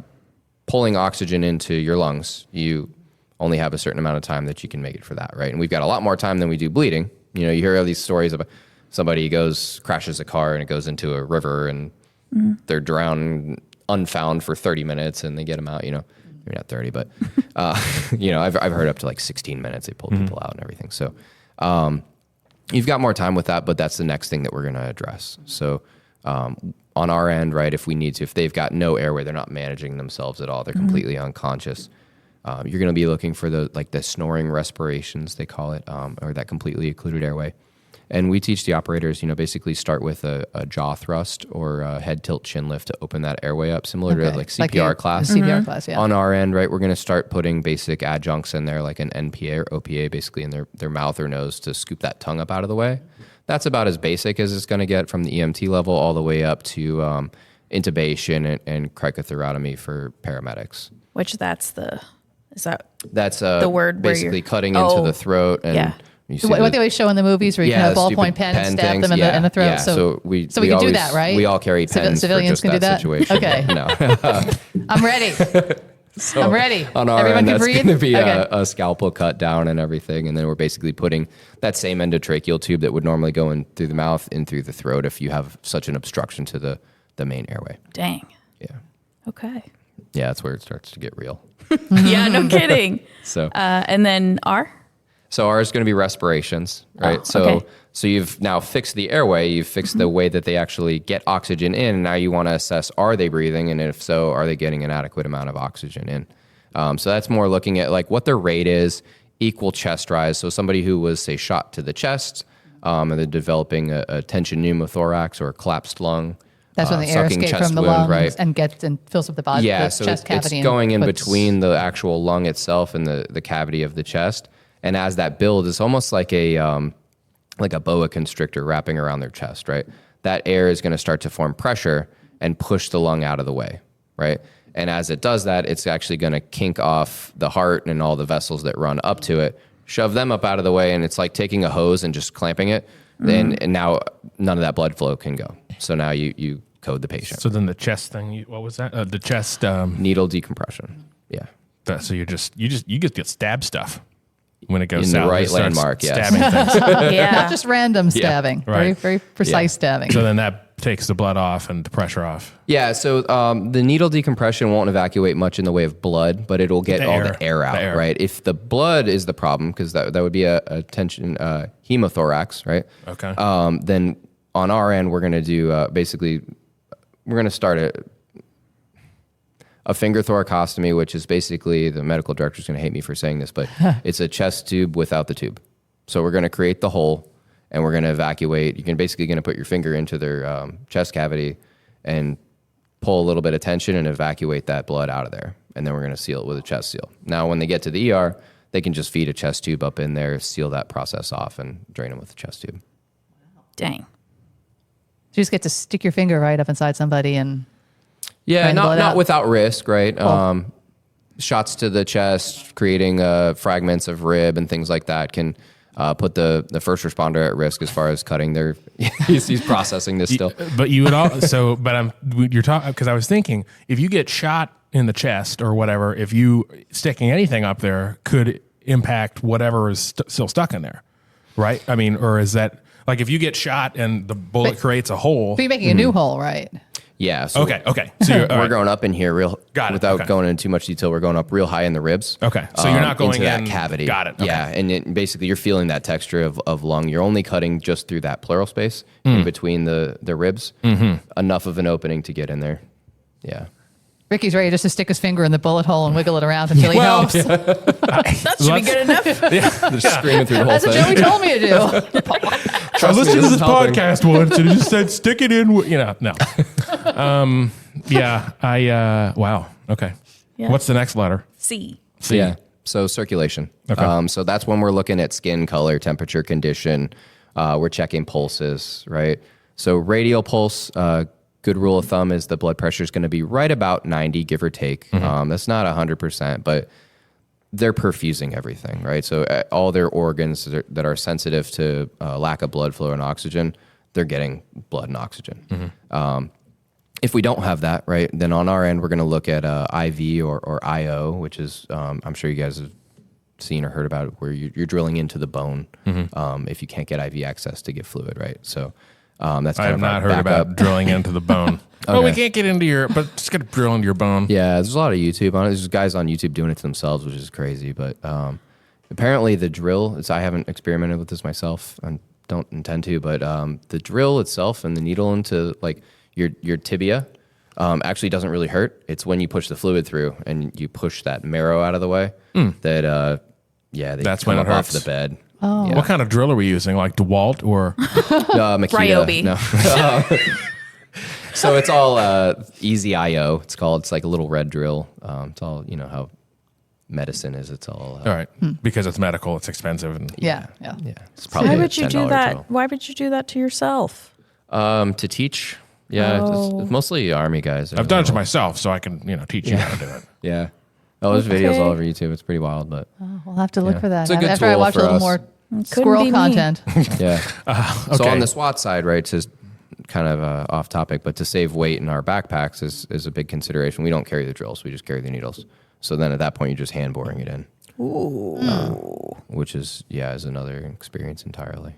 pulling oxygen into your lungs, you only have a certain amount of time that you can make it for that, right? And we've got a lot more time than we do bleeding. You hear all these stories about somebody crashes a car and it goes into a river and they're drowned, unfound for 30 minutes and they get them out, maybe not 30, but, I've heard up to like 16 minutes they pull people out and everything. So you've got more time with that, but that's the next thing that we're going to address. So on our end, right, if they've got no airway, they're not managing themselves at all, they're completely unconscious. You're going to be looking for the snoring respirations, they call it, or that completely occluded airway. And we teach the operators, basically start with a jaw thrust or a head tilt chin lift to open that airway up, similar to like CPR class. CPR class, yeah. On our end, right, we're going to start putting basic adjuncts in there, like an NPA or OPA, basically in their mouth or nose to scoop that tongue up out of the way. That's about as basic as it's going to get from the EMT level all the way up to intubation and cricothyrotomy for paramedics. Which that's the word basically cutting into the throat and what they always show in the movies where you can have a ballpoint pen and stab them in the throat. Yeah. So we can do that, right? We all carry pens civilians for just can do that situation. Okay. No. I'm ready. I'm ready. On our Everyone end, can that's breathe? going to be Okay. a scalpel cut down and everything. And then we're basically putting that same endotracheal tube that would normally go in through the mouth in through the throat if you have such an obstruction to the main airway. Dang. Yeah. Okay. Yeah, that's where it starts to get real. Yeah, no kidding. So and then So ours is going to be respirations, right? okay. So you've now fixed the airway, you've fixed the way that they actually get oxygen in, and now you want to assess, are they breathing? And if so, are they getting an adequate amount of oxygen in? So that's more looking at like what their rate is, equal chest rise. So somebody who was, say, shot to the chest, and they're developing a tension pneumothorax or a collapsed lung. That's when the air escapes from the lungs right? and fills up the body, Yeah, the so chest it's cavity. going in between the actual lung itself and the cavity of the chest. And as that builds, it's almost like a boa constrictor wrapping around their chest, right? That air is going to start to form pressure and push the lung out of the way, right? And as it does that, it's actually going to kink off the heart and all the vessels that run up to it, shove them up out of the way, and it's like taking a hose and just clamping it. And now none of that blood flow can go. So now you code the patient. So then the chest thing, what was that? The chest needle decompression. Yeah. So you get stab stuff when it goes in south. The right landmark. Yes. Stabbing things. yeah. Not just random stabbing, right. very precise stabbing. So then that takes the blood off and the pressure off. Yeah, so the needle decompression won't evacuate much in the way of blood, but it'll get all the air out, right? If the blood is the problem, because that would be a tension hemothorax, right? Okay. Then on our end, we're going to do we're going to start a finger thoracostomy, which is basically, the medical director's going to hate me for saying this, but it's a chest tube without the tube. So we're going to create the hole, and we're going to evacuate. You're basically going to put your finger into their chest cavity and pull a little bit of tension and evacuate that blood out of there. And then we're going to seal it with a chest seal. Now, when they get to the ER, they can just feed a chest tube up in there, seal that process off, and drain them with the chest tube. Dang. You just get to stick your finger right up inside somebody and not without risk, right? Shots to the chest, creating fragments of rib and things like that can put the first responder at risk as far as cutting their. he's processing this still. But you would also. But you're talking because I was thinking if you get shot in the chest or whatever, if you sticking anything up there could impact whatever is still stuck in there, right? I mean, or is that like if you get shot and the bullet creates a hole? But you're making a new hole, right? Yeah. So okay. So we're going up in here without going into too much detail. We're going up real high in the ribs. Okay. So you're not going into that in cavity. Got it. Okay. Yeah, and basically you're feeling that texture of lung. You're only cutting just through that pleural space in between the ribs. Enough of an opening to get in there. Yeah. Ricky's ready just to stick his finger in the bullet hole and wiggle it around until he helps. That should be good enough. They're just screaming through the whole That's what thing. Joey told me to do. I listened to this this is helping. podcast once and it just said stick it in. No. Wow. Okay. Yeah. What's the next letter? C. C. Yeah. So circulation. Okay. So that's when we're looking at skin color, temperature, condition. We're checking pulses, right? So radial pulse, good rule of thumb is the blood pressure is going to be right about 90, give or take. That's not 100%, but they're perfusing everything, right? So all their organs that are sensitive to lack of blood flow and oxygen, they're getting blood and oxygen. If we don't have that, right, then on our end, we're going to look at IV or IO, which is, I'm sure you guys have seen or heard about it, where you're drilling into the bone if you can't get IV access to get fluid, right? So that's I kind have of not heard about drilling into the bone. Oh, we can't get into your, but just get a drill into your bone. Yeah, there's a lot of YouTube on it. There's guys on YouTube doing it to themselves, which is crazy. But apparently the drill, I haven't experimented with this myself and don't intend to, but the drill itself and the needle into like your tibia actually doesn't really hurt. It's when you push the fluid through and you push that marrow out of the way that, That's come when it up off hurts. the bed. Oh. Yeah. What kind of drill are we using? Like DeWalt or? Makita. Ryobi. No. So it's all easy IO. It's called. It's like a little red drill. It's all, how medicine is. It's all. All right. Because it's medical, it's expensive. And Yeah. It's probably Why a would you do $10 that? drill. Why would you do that to yourself? To teach. Yeah, it's mostly Army guys. I've done it to myself, so I can, teach you how to do it. Yeah. Oh, there's videos Okay. all over YouTube. It's pretty wild, but We'll have to look for that. It's a good After I tool watch a for little us. more Couldn't squirrel be me. content. yeah. So Okay. on the SWAT side, right, to kind of off topic, but to save weight in our backpacks is a big consideration. We don't carry the drills. We just carry the needles. So then at that point, you're just hand boring it in. Ooh. Which is another experience entirely.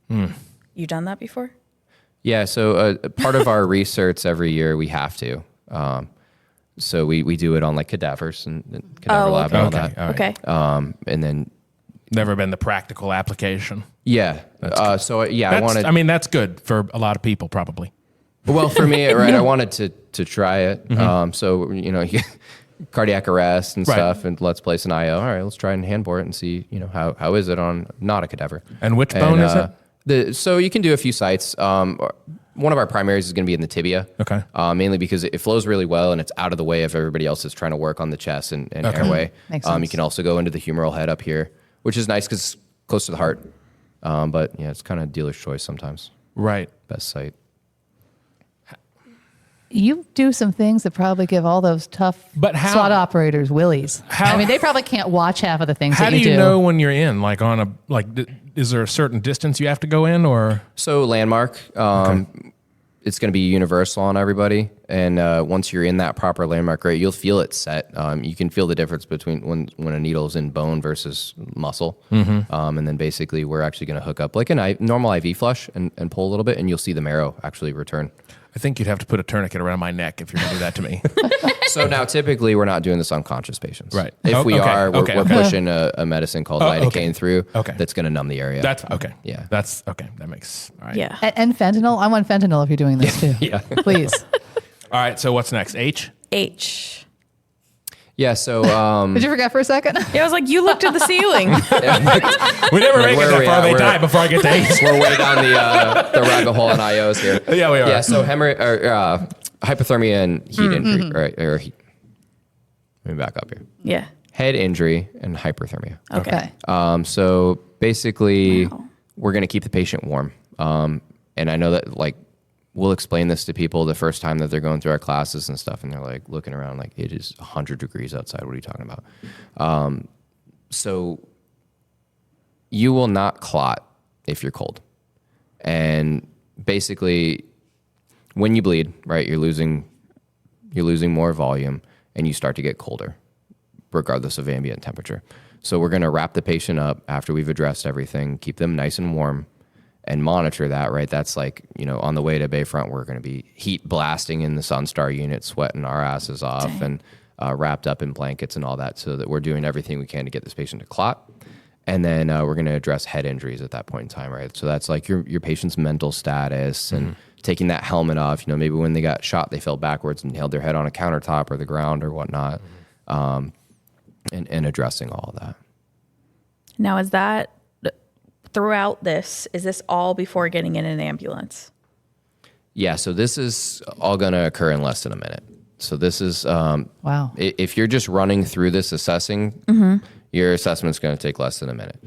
You done that before? Yeah, so part of our research every year, we have to. So we do it on like cadavers and cadaver Oh, lab okay. and all Okay. that. All right. Okay. And then, Never been the practical application. I wanted... That's good for a lot of people, probably. Well, for me, right, I wanted to try it. So, cardiac arrest and Right. stuff, and let's place an IO. All right, let's try and hand bore it and see, how is it on not a cadaver. And which bone is it? So you can do a few sites. One of our primaries is going to be in the tibia. Okay. Mainly because it flows really well and it's out of the way of everybody else that's trying to work on the chest and airway. Makes You sense. can also go into the humeral head up here, which is nice because it's close to the heart. But yeah, it's kind of dealer's choice sometimes. Right. Best site. You do some things that probably give all those tough But how- SWAT operators willies. How- I mean, they probably can't watch half of the things How that do you you do. know when you're in? Like is there a certain distance you have to go in or? So landmark, it's going to be universal on everybody. And once you're in that proper landmark rate, you'll feel it set. You can feel the difference between when a needle's in bone versus muscle. And then basically we're actually going to hook up like a normal IV flush and pull a little bit, and you'll see the marrow actually return. I think you'd have to put a tourniquet around my neck if you're going to do that to me. So now typically we're not doing this on conscious patients. Right. If Oh, we okay. are, we're Okay. pushing a medicine called lidocaine okay. through Okay. that's going to numb the area. That's okay. Yeah. That's okay. That makes, all right. Yeah. And fentanyl? I want fentanyl if you're doing this too. Yeah. Please. All right. So what's next? H? H. Yeah, so Did you forget for a second? Yeah, I was like, you looked at the ceiling. We never make it where that we far. at? They We're- die before I get to H. we're way down the rabbit hole on IOs here. Yeah, we are. Yeah, so hypothermia and heat injury, right? Or heat. Let me back up here. Yeah. Head injury and hyperthermia. Okay. So basically, Wow. we're going to keep the patient warm. And I know that we'll explain this to people the first time that they're going through our classes and stuff, and they're like looking around like it is 100 degrees outside. What are you talking about? So you will not clot if you're cold. And basically, when you bleed, right, you're losing more volume and you start to get colder, regardless of ambient temperature. So we're going to wrap the patient up after we've addressed everything, keep them nice and warm, and monitor that, right? That's like, on the way to Bayfront, we're going to be heat blasting in the Sunstar unit, sweating our asses off, and wrapped up in blankets and all that, so that we're doing everything we can to get this patient to clot. And then we're going to address head injuries at that point in time, right? So that's like your patient's mental status and taking that helmet off. You know, maybe when they got shot, they fell backwards and held their head on a countertop or the ground or whatnot, and addressing all of that. Now, is that throughout this? Is this all before getting in an ambulance? Yeah, so this is all going to occur in less than a minute. So this is Wow. If you're just running through this assessing, your assessment's going to take less than a minute.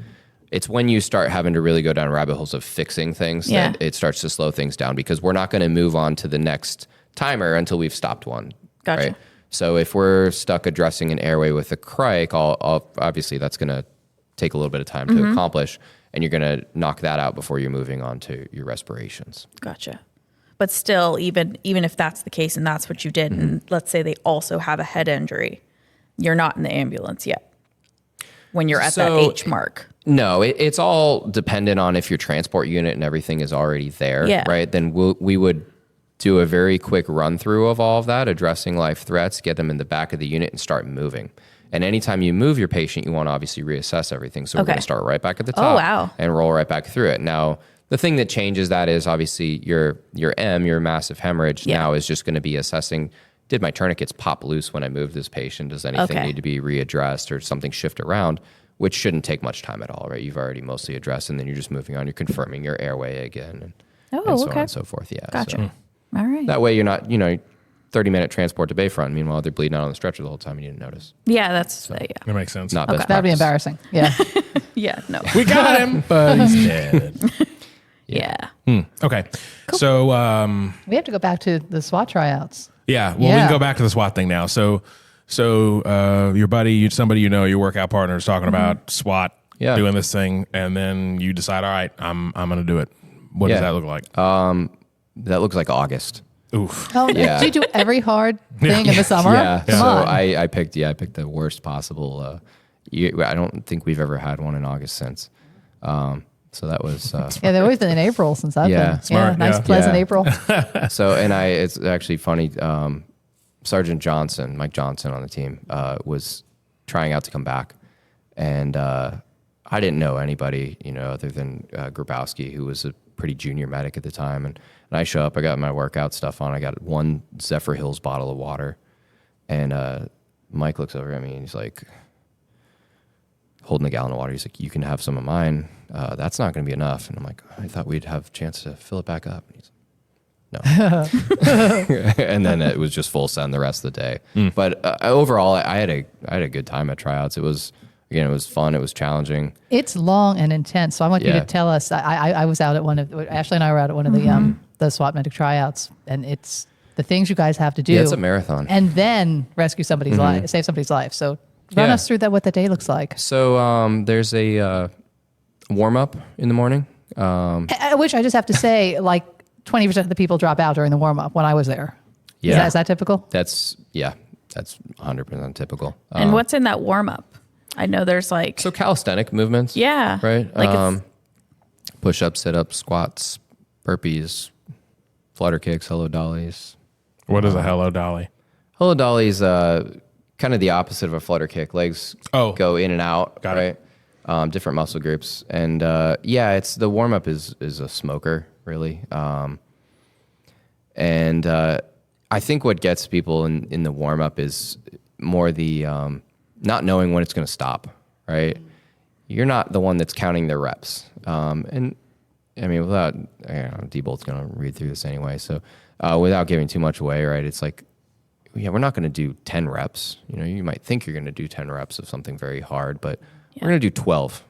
It's when you start having to really go down rabbit holes of fixing things that it starts to slow things down, because we're not going to move on to the next timer until we've stopped one. Gotcha. Right? So if we're stuck addressing an airway with a crike, obviously that's going to take a little bit of time to accomplish, and you're going to knock that out before you're moving on to your respirations. Gotcha. But still, even if that's the case and that's what you did, and let's say they also have a head injury, you're not in the ambulance yet when you're at that H mark. No, it's all dependent on if your transport unit and everything is already there, right? Then we would do a very quick run through of all of that, addressing life threats, get them in the back of the unit and start moving. And anytime you move your patient, you want to obviously reassess everything. So we're going to start right back at the top and roll right back through it. Now, the thing that changes that is obviously your massive hemorrhage now is just going to be assessing, did my tourniquets pop loose when I moved this patient? Does anything need to be readdressed or something shift around? Which shouldn't take much time at all, right? You've already mostly addressed, and then you're just moving on. You're confirming your airway again, and so on and so forth. Yeah, Gotcha. So All right. that way you're not, 30-minute transport to Bayfront. Meanwhile, they're bleeding out on the stretcher the whole time, and you didn't notice. Yeah, that's That makes sense. Not best That'd be practice. embarrassing. Yeah. yeah, no. We got him, but he's dead. Yeah. Okay. So, We have to go back to the SWAT tryouts. yeah, well, we can go back to the SWAT thing now. So your buddy, somebody your workout partner is talking about SWAT doing this thing, and then you decide, all right, I'm going to do it. What does that look like? That looks like August. Oof. Oh, Yeah. do you do every hard thing in the summer? Yeah. Come So on. I picked the worst possible. I don't think we've ever had one in August since. So that was. Yeah, they've always been in April since I've been. Smart, Nice, yeah. pleasant Yeah. April. So, it's actually funny. Sergeant Johnson, Mike Johnson on the team, was trying out to come back. And I didn't know anybody, other than Grabowski, who was a pretty junior medic at the time. And I show up, I got my workout stuff on. I got one Zephyr Hills bottle of water. And Mike looks over at me and he's like, holding a gallon of water. He's like, you can have some of mine. That's not going to be enough. And I'm like, I thought we'd have a chance to fill it back up. And he's like, no. And then it was just full send the rest of the day. But overall, I had a good time at tryouts. It was fun. It was challenging. It's long and intense. So I want you to tell us. I was out at Ashley and I were out at one of the SWAT medic tryouts, and it's the things you guys have to do. Yeah, it's a marathon. And then rescue somebody's life, save somebody's life. So run us through what the day looks like. So there's a warm up in the morning. Which I just have to say, like 20% of the people drop out during the warm up when I was there. Yeah. Is that typical? That's 100% typical. And what's in that warm up? I know there's like So calisthenic movements. yeah, Right. Like Push-ups, sit-ups, squats, burpees, flutter kicks, hello dollies. What is a hello dolly? Hello dollies, kind of the opposite of a flutter kick. Legs go in and out. Got right? Different muscle groups, and it's the warm up is a smoker really, and I think what gets people in the warm up is more the not knowing when it's going to stop. Right, you're not the one that's counting their reps, and I mean without D-Bolt's going to read through this anyway, so without giving too much away, right? It's like. Yeah, we're not going to do 10 reps. You might think you're going to do 10 reps of something very hard, but we're going to do 12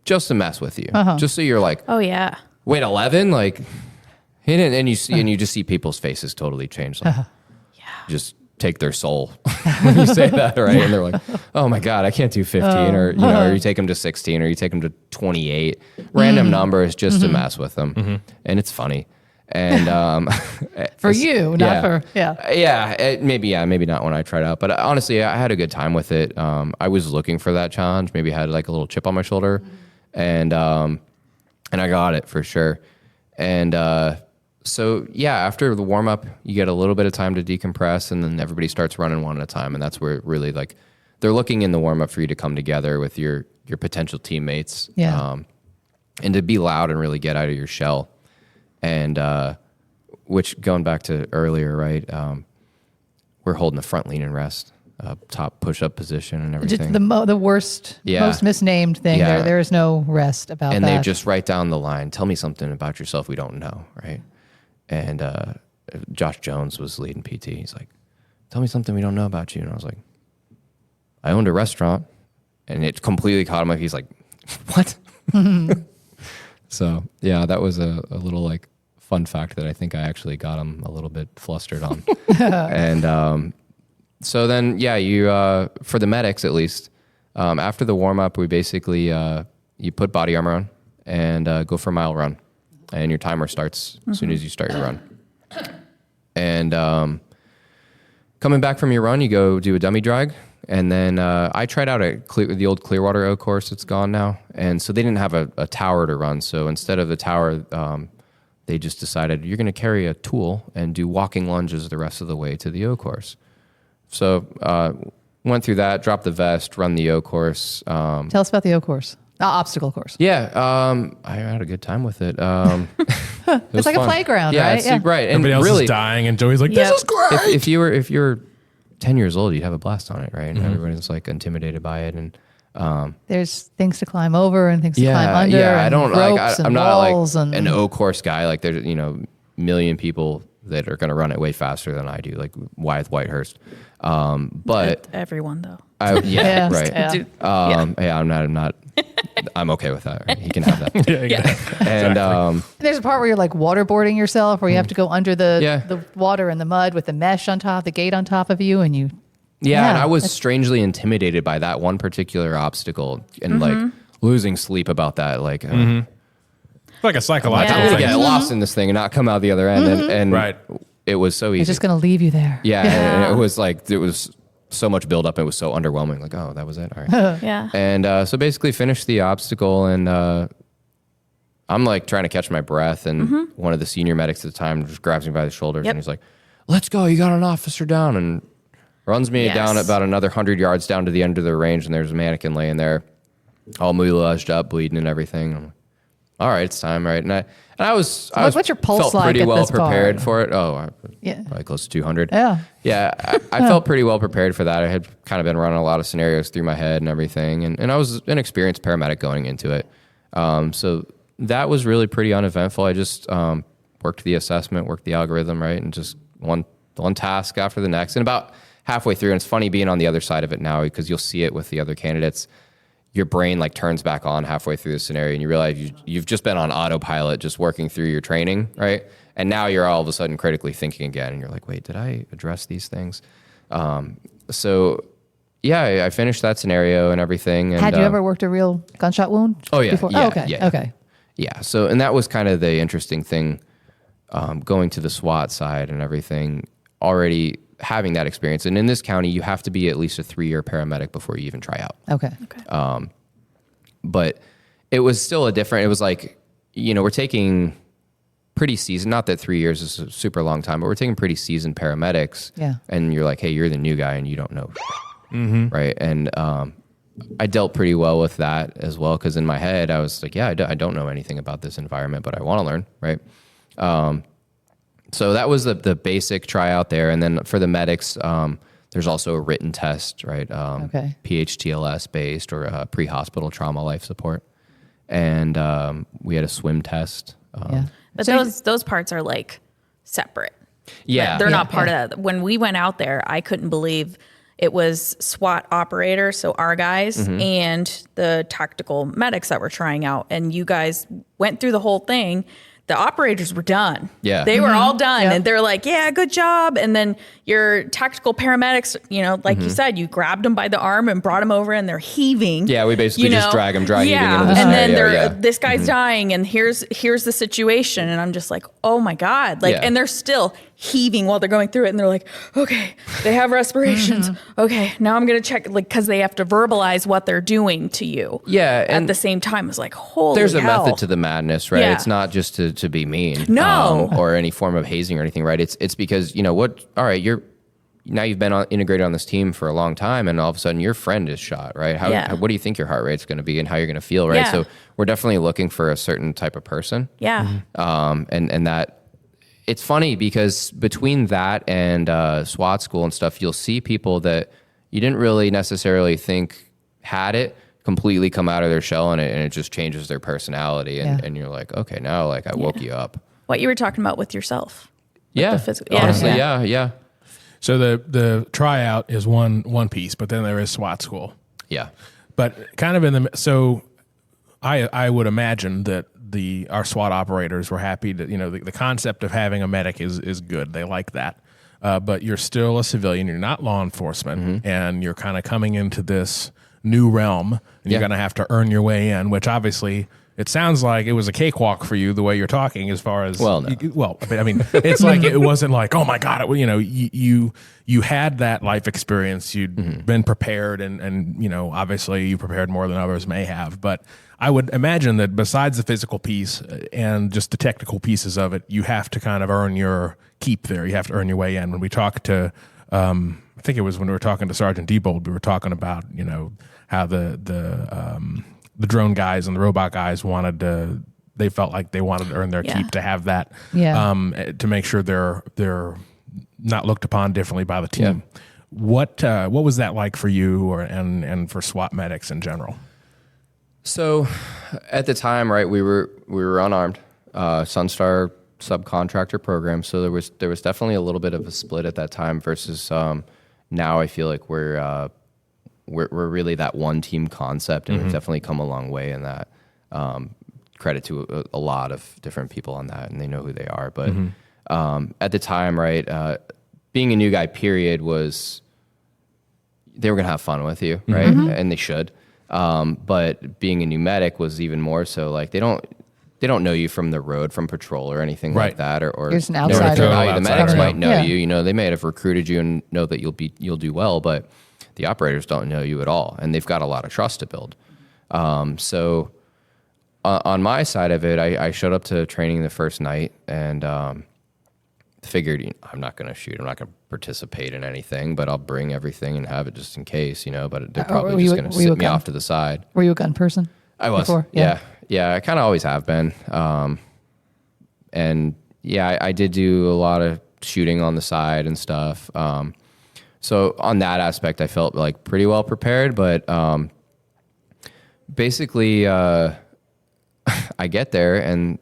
just to mess with you. Just so you're like, oh yeah, wait, 11? Like, and you see, and you just see people's faces totally change. Like, just take their soul when you say that, right? And they're like, oh my God, I can't do 15 or you take them to 16 or you take them to 28. Random numbers just to mess with them. And it's funny. And For you, not for maybe not when I tried out, but honestly, I had a good time with it. I was looking for that challenge. Maybe I had like a little chip on my shoulder, and I got it for sure. And so after the warm up, you get a little bit of time to decompress, and then everybody starts running one at a time, and that's where really like they're looking in the warm up for you to come together with your potential teammates, and to be loud and really get out of your shell. And which going back to earlier, right? We're holding the front lean and rest, top push-up position and everything. Just the worst, most misnamed thing. Yeah. There is no rest about and that. they just write down the line, tell me something about yourself we don't know, right? And Josh Jones was leading PT. He's like, tell me something we don't know about you. And I was like, I owned a restaurant. And it completely caught him. He's like, what? So, yeah, that was a little like fun fact that I think I actually got him a little bit flustered on. And so then, yeah, you for the medics at least, after the warm-up, we basically, you put body armor on and go for a mile run. And your timer starts as soon as you start your run. And coming back from your run, you go do a dummy drag. And then I tried out the old Clearwater O course. It's gone now. And so they didn't have a tower to run. So instead of the tower, they just decided you're going to carry a tool and do walking lunges the rest of the way to the O course. So went through that, dropped the vest, run the O course. Tell us about the O course. Obstacle course. Yeah, I had a good time with it. It's like fun. A playground, yeah, right? Yeah, right. And everybody else really, is dying, and Joey's like, "This is great." If you were 10 years old, you'd have a blast on it, right? And everybody's like intimidated by it, and there's things to climb over and things to climb under. Yeah, I don't like. I'm not like and an O course guy. Like there's million people that are going to run it way faster than I do. Like Wyeth Whitehurst, but everyone though. Right. Yeah. I'm not. I'm okay with that. Right? He can have that. And there's a part where you're like waterboarding yourself, where you have to go under the water and the mud with the mesh on top, the gate on top of you, and you. Yeah, and I was strangely intimidated by that one particular obstacle, and like losing sleep about that. Like, like a psychological I'm gonna thing. get lost in this thing and not come out the other end. And Right. it was so easy. It's just going to leave you there. Yeah, and it was like so much build up. It was so underwhelming. Like, oh, that was it. All right. Yeah. And so basically finished the obstacle, and I'm like trying to catch my breath, and one of the senior medics at the time just grabs me by the shoulders, and he's like, "Let's go! You got an officer down!" and runs me down about another 100 yards down to the end of the range, and there's a mannequin laying there, all moulaged up, bleeding and everything. I'm like, all right, it's time, right? And I was what's your pulse felt like pretty at well this prepared part? for it. Oh, Yeah. probably close to 200. Yeah. I felt pretty well prepared for that. I had kind of been running a lot of scenarios through my head and everything, and I was an experienced paramedic going into it. So that was really pretty uneventful. I just worked the assessment, worked the algorithm, right, and just one task after the next. And about halfway through, and it's funny being on the other side of it now because you'll see it with the other candidates. Your brain like turns back on halfway through the scenario, and you realize you've just been on autopilot, just working through your training, right? And now you're all of a sudden critically thinking again, and you're like, wait, did I address these things? So yeah, I finished that scenario and everything. And, Had you ever worked a real gunshot wound? Oh yeah, before? yeah, okay, yeah. okay. Yeah. So, and that was kind of the interesting thing, going to the SWAT side and everything, already having that experience. And in this county, you have to be at least a 3-year paramedic before you even try out. Okay. But it was still it was like, we're taking pretty seasoned, not that 3 years is a super long time, but we're taking pretty seasoned paramedics. Yeah. And you're like, hey, you're the new guy and you don't know. Right. And, I dealt pretty well with that as well. Cause in my head, I was like, yeah, I don't know anything about this environment, but I want to learn. Right. So that was the basic tryout there. And then for the medics, there's also a written test, right? PHTLS based or pre-hospital trauma life support. And we had a swim test. But So those parts are like separate. Yeah. They're not part of that. When we went out there, I couldn't believe it was SWAT operators, so our guys, and the tactical medics that were trying out. And you guys went through the whole thing. The operators were done. Yeah. They were all done. Yep. And they're like, yeah, good job. And then your tactical paramedics, like you said, you grabbed them by the arm and brought them over and they're heaving. Yeah, we basically just drag them dry heaving into the and scenario. then this guy's dying and here's the situation. And I'm just like, oh my God. And they're still heaving while they're going through it. And they're like, okay, they have respirations. Okay, now I'm going to check, because they have to verbalize what they're doing to you. Yeah. At the same time, it's like, holy there's a hell. method to the madness, right? Yeah. It's not just to be mean. No. Or any form of hazing or anything, right? It's because, all right, you've been integrated on this team for a long time, and all of a sudden your friend is shot, right? What do you think your heart rate's going to be and how you're going to feel, right? Yeah. So we're definitely looking for a certain type of person. Yeah. And that it's funny because between that and SWAT school and stuff, you'll see people that you didn't really necessarily think had it completely come out of their shell, and it just changes their personality. And you're like, okay, now like I woke you up. What you were talking about with yourself. Yeah. Honestly, yeah. So the tryout is one piece, but then there is SWAT school. Yeah. But kind of so I would imagine that our SWAT operators were happy to, the concept of having a medic is good. They like that. But you're still a civilian. You're not law enforcement, and you're kind of coming into this new realm, and you're going to have to earn your way in, which obviously it sounds like it was a cakewalk for you the way you're talking as far as, no. I mean, it's like, it wasn't like, oh my God, you had that life experience. You'd been prepared and, obviously you prepared more than others may have, but I would imagine that besides the physical piece and just the technical pieces of it, you have to kind of earn your keep there. You have to earn your way in. When we talked to, I think it was when we were talking to Sergeant Diebold, we were talking about, how the drone guys and the robot guys they felt like they wanted to earn their keep, to have that, to make sure they're not looked upon differently by the team. Yeah. What was that like for you and for SWAT medics in general? So at the time, right, we were unarmed, Sunstar subcontractor program. So there was definitely a little bit of a split at that time versus now I feel like we're really that one team concept, and we've definitely come a long way in that. Credit to a lot of different people on that, and they know who they are. But at the time, right, being a new guy, period, was they were gonna have fun with you, right, and they should. But being a new medic was even more so. Like they don't know you from the road, from patrol or anything like that, or just an outsider. The medics might know you. They may have recruited you and know that you'll do well, but the operators don't know you at all, and they've got a lot of trust to build. So on my side of it, I showed up to training the first night and figured I'm not going to shoot. I'm not going to participate in anything, but I'll bring everything and have it just in case, But they're probably just going to sit me off to the side. Were you a gun person? I was. Before? Yeah. I kind of always have been. And I did do a lot of shooting on the side and stuff. So on that aspect, I felt like pretty well prepared, but basically I get there and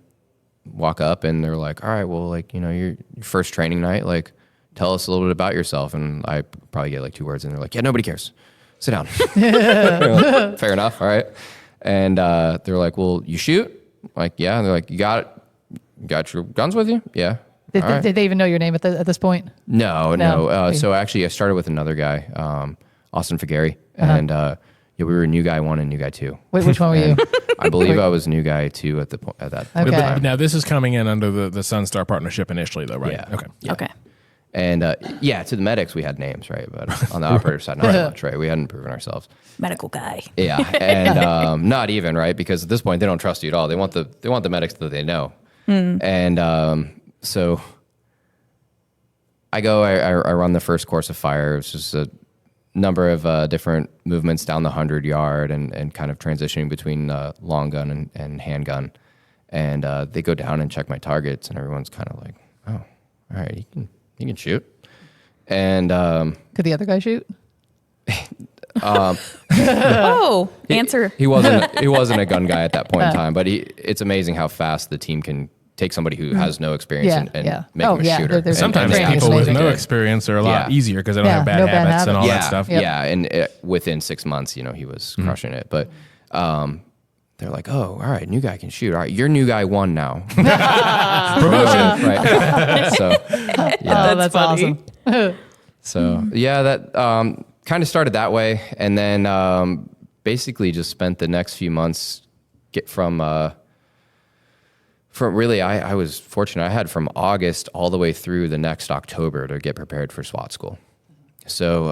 walk up and they're like, all right, well, like, your first training night, like, tell us a little bit about yourself. And I probably get like 2 words and they're like, yeah, nobody cares. Sit down. Like, fair enough. All right. And they're like, well, you shoot? Like, yeah. And they're like, you got your guns with you? Yeah. Did they even know your name at this point? No. So actually I started with another guy, Austin Figueri, and we were new guy 1 and new guy 2. Which one were you? I believe I was new guy 2 at that Okay. time. Now this is coming in under the Sunstar partnership initially, though, right? Yeah. Okay. Yeah. Okay. And to the medics, we had names, right? But on the operator side, not much, right? We hadn't proven ourselves. Medical guy. Yeah, and not even, right? Because at this point, they don't trust you at all. They want the medics that they know. And so I run the first course of fire. It's just a number of different movements down the 100-yard and kind of transitioning between long gun and handgun. And they go down and check my targets, and everyone's kind of like, oh, all right, you can shoot. And could the other guy shoot? Answer. He wasn't a gun guy at that point in time, but it's amazing how fast the team can take somebody who has no experience and make them a shooter. Sometimes people with no experience are a lot easier because they don't have bad habits and all that stuff. Yeah, and within 6 months, he was crushing it. But they're like, oh, all right, new guy can shoot. All right, you're new guy 1 now. Promotion. Right. So, that's awesome. So, that kind of started that way. And then basically just spent the next few months from really, I was fortunate. I had from August all the way through the next October to get prepared for SWAT school. So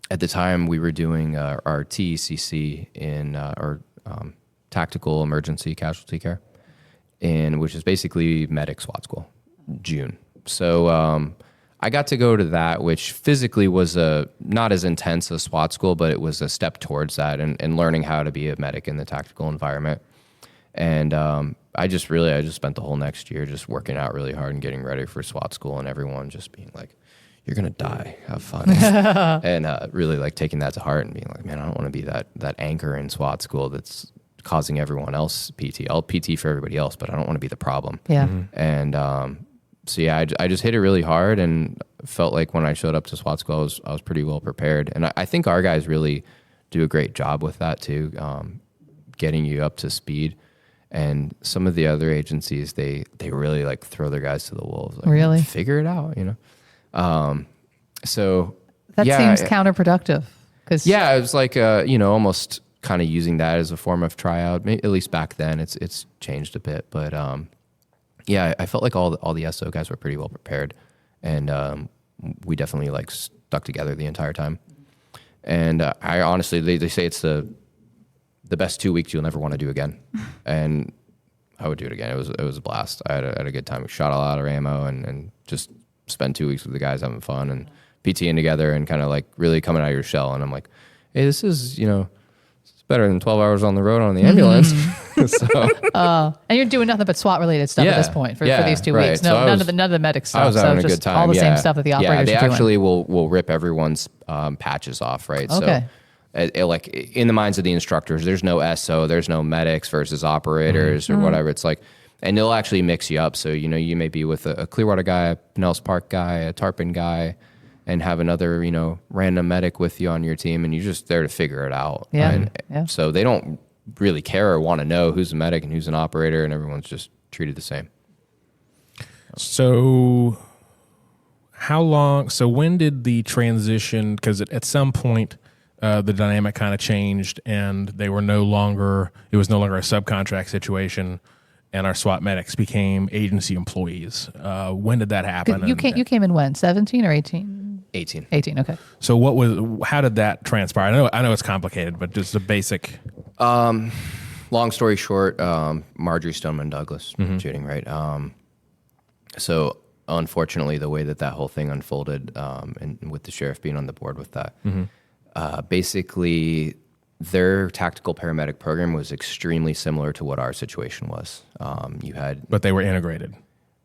at the time, we were doing our TECC in Tactical Emergency Casualty Care, which is basically medic SWAT school, June. So I got to go to that, which physically was not as intense as SWAT school, but it was a step towards that and learning how to be a medic in the tactical environment. And I just spent the whole next year just working out really hard and getting ready for SWAT school, and everyone just being like, "You're gonna die. Have fun," and really like taking that to heart and being like, "Man, I don't want to be that anchor in SWAT school that's causing everyone else PT. I'll PT for everybody else, but I don't want to be the problem." Yeah. And so yeah, I just hit it really hard, and felt like when I showed up to SWAT school, I was pretty well prepared. And I think our guys really do a great job with that too, getting you up to speed. And some of the other agencies, they really like throw their guys to the wolves. Like, really? Figure it out, So that yeah, seems counterproductive. Yeah, it was like, almost kind of using that as a form of tryout. At least back then, it's changed a bit. But yeah, I felt like all the SO guys were pretty well prepared. And we definitely like stuck together the entire time. And I honestly, they say it's the best 2 weeks you'll never want to do again. And I would do it again. It was a blast. I had a good time. We shot a lot of ammo and just spent 2 weeks with the guys having fun and PTing together and kind of like really coming out of your shell. And I'm like, hey, this is, it's better than 12 hours on the road on the ambulance. And you're doing nothing but SWAT related stuff at this point for these 2 weeks. No, so none of the medic stuff. I was having a good time. All the same stuff that the operators are doing. They actually will rip everyone's patches off, right? Okay. So like in the minds of the instructors, there's no SO, there's no medics versus operators or whatever. It's like, and they'll actually mix you up. So, you may be with a Clearwater guy, a Pinellas Park guy, a Tarpon guy, and have another, random medic with you on your team, and you're just there to figure it out. Yeah. And so they don't really care or want to know who's a medic and who's an operator, and everyone's just treated the same. So when did the transition, because at some point, the dynamic kind of changed, and it was no longer a subcontract situation, and our SWAT medics became agency employees. When did that happen? You came in when? 17 or 18? 18. 18. Okay. So how did that transpire? I know it's complicated, but just a basic. Long story short, Marjorie Stoneman Douglas shooting, right? So unfortunately, the way that whole thing unfolded, and with the sheriff being on the board with that. Basically, their tactical paramedic program was extremely similar to what our situation was. But they were integrated.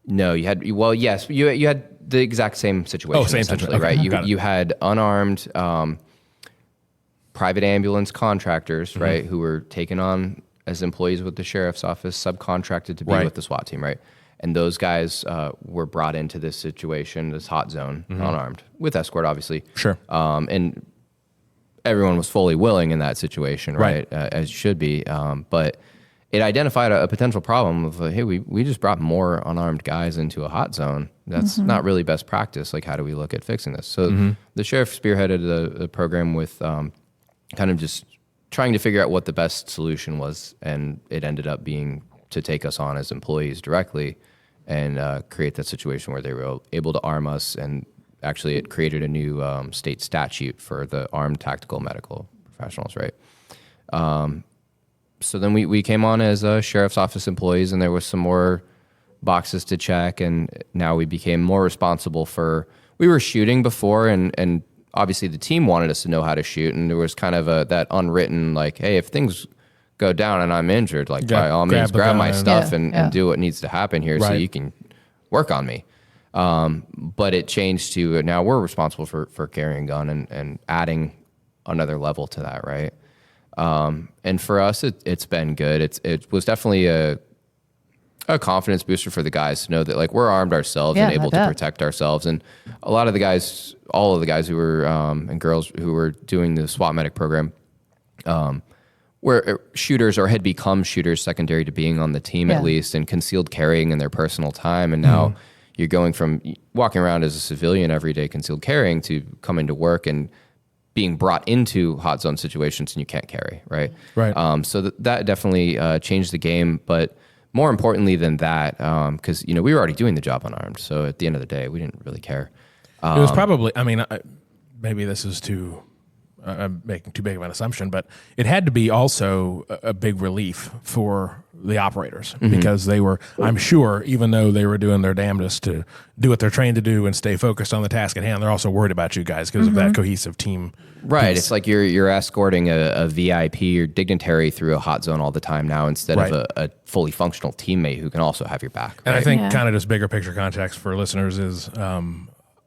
No, you had. Well, yes, you had the exact same situation. Same essentially, situation. Okay, right? You had unarmed private ambulance contractors, right, who were taken on as employees with the sheriff's office, subcontracted to be with the SWAT team, right? And those guys were brought into this situation, this hot zone, unarmed, with escort, obviously. Sure. And everyone was fully willing in that situation, right? As should be. But it identified a potential problem of, hey, we just brought more unarmed guys into a hot zone. That's not really best practice. Like, how do we look at fixing this? So the sheriff spearheaded the program with kind of just trying to figure out what the best solution was. And it ended up being to take us on as employees directly and create that situation where they were able to arm us. And actually, it created a new state statute for the armed tactical medical professionals, right? So then we came on as sheriff's office employees, and there was some more boxes to check, and now we became more responsible for. We were shooting before, and obviously the team wanted us to know how to shoot, and there was kind of that unwritten, like, hey, if things go down and I'm injured, like, by all means, grab my stuff and do what needs to happen here so you can work on me. But it changed to now we're responsible for carrying a gun and adding another level to that, right? And for us, it's been good. It was definitely a confidence booster for the guys to know that, like, we're armed ourselves and able to protect ourselves. And a lot of the guys, all of the guys who were and girls who were doing the SWAT medic program, were shooters or had become shooters secondary to being on the team at least, and concealed carrying in their personal time. And now you're going from walking around as a civilian every day concealed carrying to coming to work and being brought into hot zone situations and you can't carry, right? Right. So that definitely changed the game. But more importantly than that, because we were already doing the job unarmed. So at the end of the day, we didn't really care. It was probably, maybe this is too I'm making too big of an assumption, but it had to be also a big relief for the operators because they were, I'm sure, even though they were doing their damnedest to do what they're trained to do and stay focused on the task at hand, they're also worried about you guys because of that cohesive team. Right. piece. It's like you're escorting a VIP or dignitary through a hot zone all the time now instead of a fully functional teammate who can also have your back. And right? I think kind of just bigger picture context for listeners is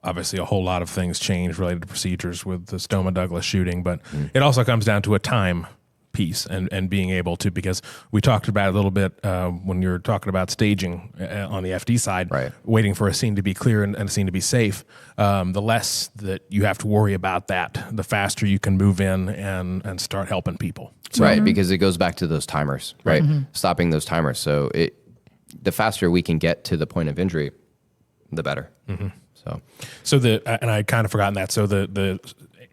obviously a whole lot of things changed related to procedures with the Stoma Douglas shooting, but it also comes down to a time piece and being able to, because we talked about it a little bit when you were talking about staging on the FD side, waiting for a scene to be clear and a scene to be safe. The less that you have to worry about that, the faster you can move in and start helping people. So, right, because it goes back to those timers, right? Stopping those timers. So the faster we can get to the point of injury, the better. So and I kind of forgotten that. So the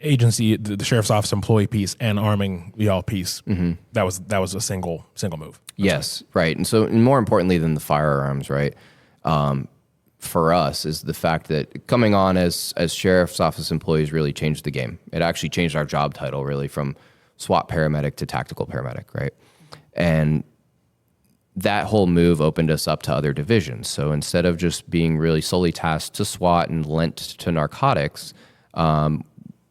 agency, the sheriff's office employee piece and arming the all piece, that was a single move. Yes, right. And so more importantly than the firearms, right, for us is the fact that coming on as sheriff's office employees really changed the game. It actually changed our job title really from SWAT paramedic to tactical paramedic, right? And that whole move opened us up to other divisions. So instead of just being really solely tasked to SWAT and lent to narcotics,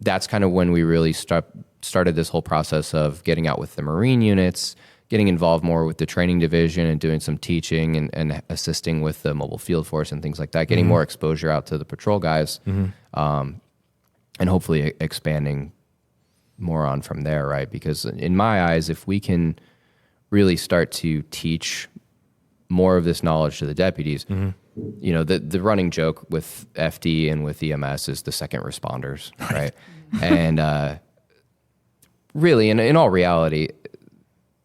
that's kind of when we really started this whole process of getting out with the Marine units, getting involved more with the training division and doing some teaching and assisting with the mobile field force and things like that, getting more exposure out to the patrol guys, and hopefully expanding more on from there, right? Because in my eyes, if we can really start to teach more of this knowledge to the deputies, you know, the running joke with FD and with EMS is the second responders, right? And really, in all reality,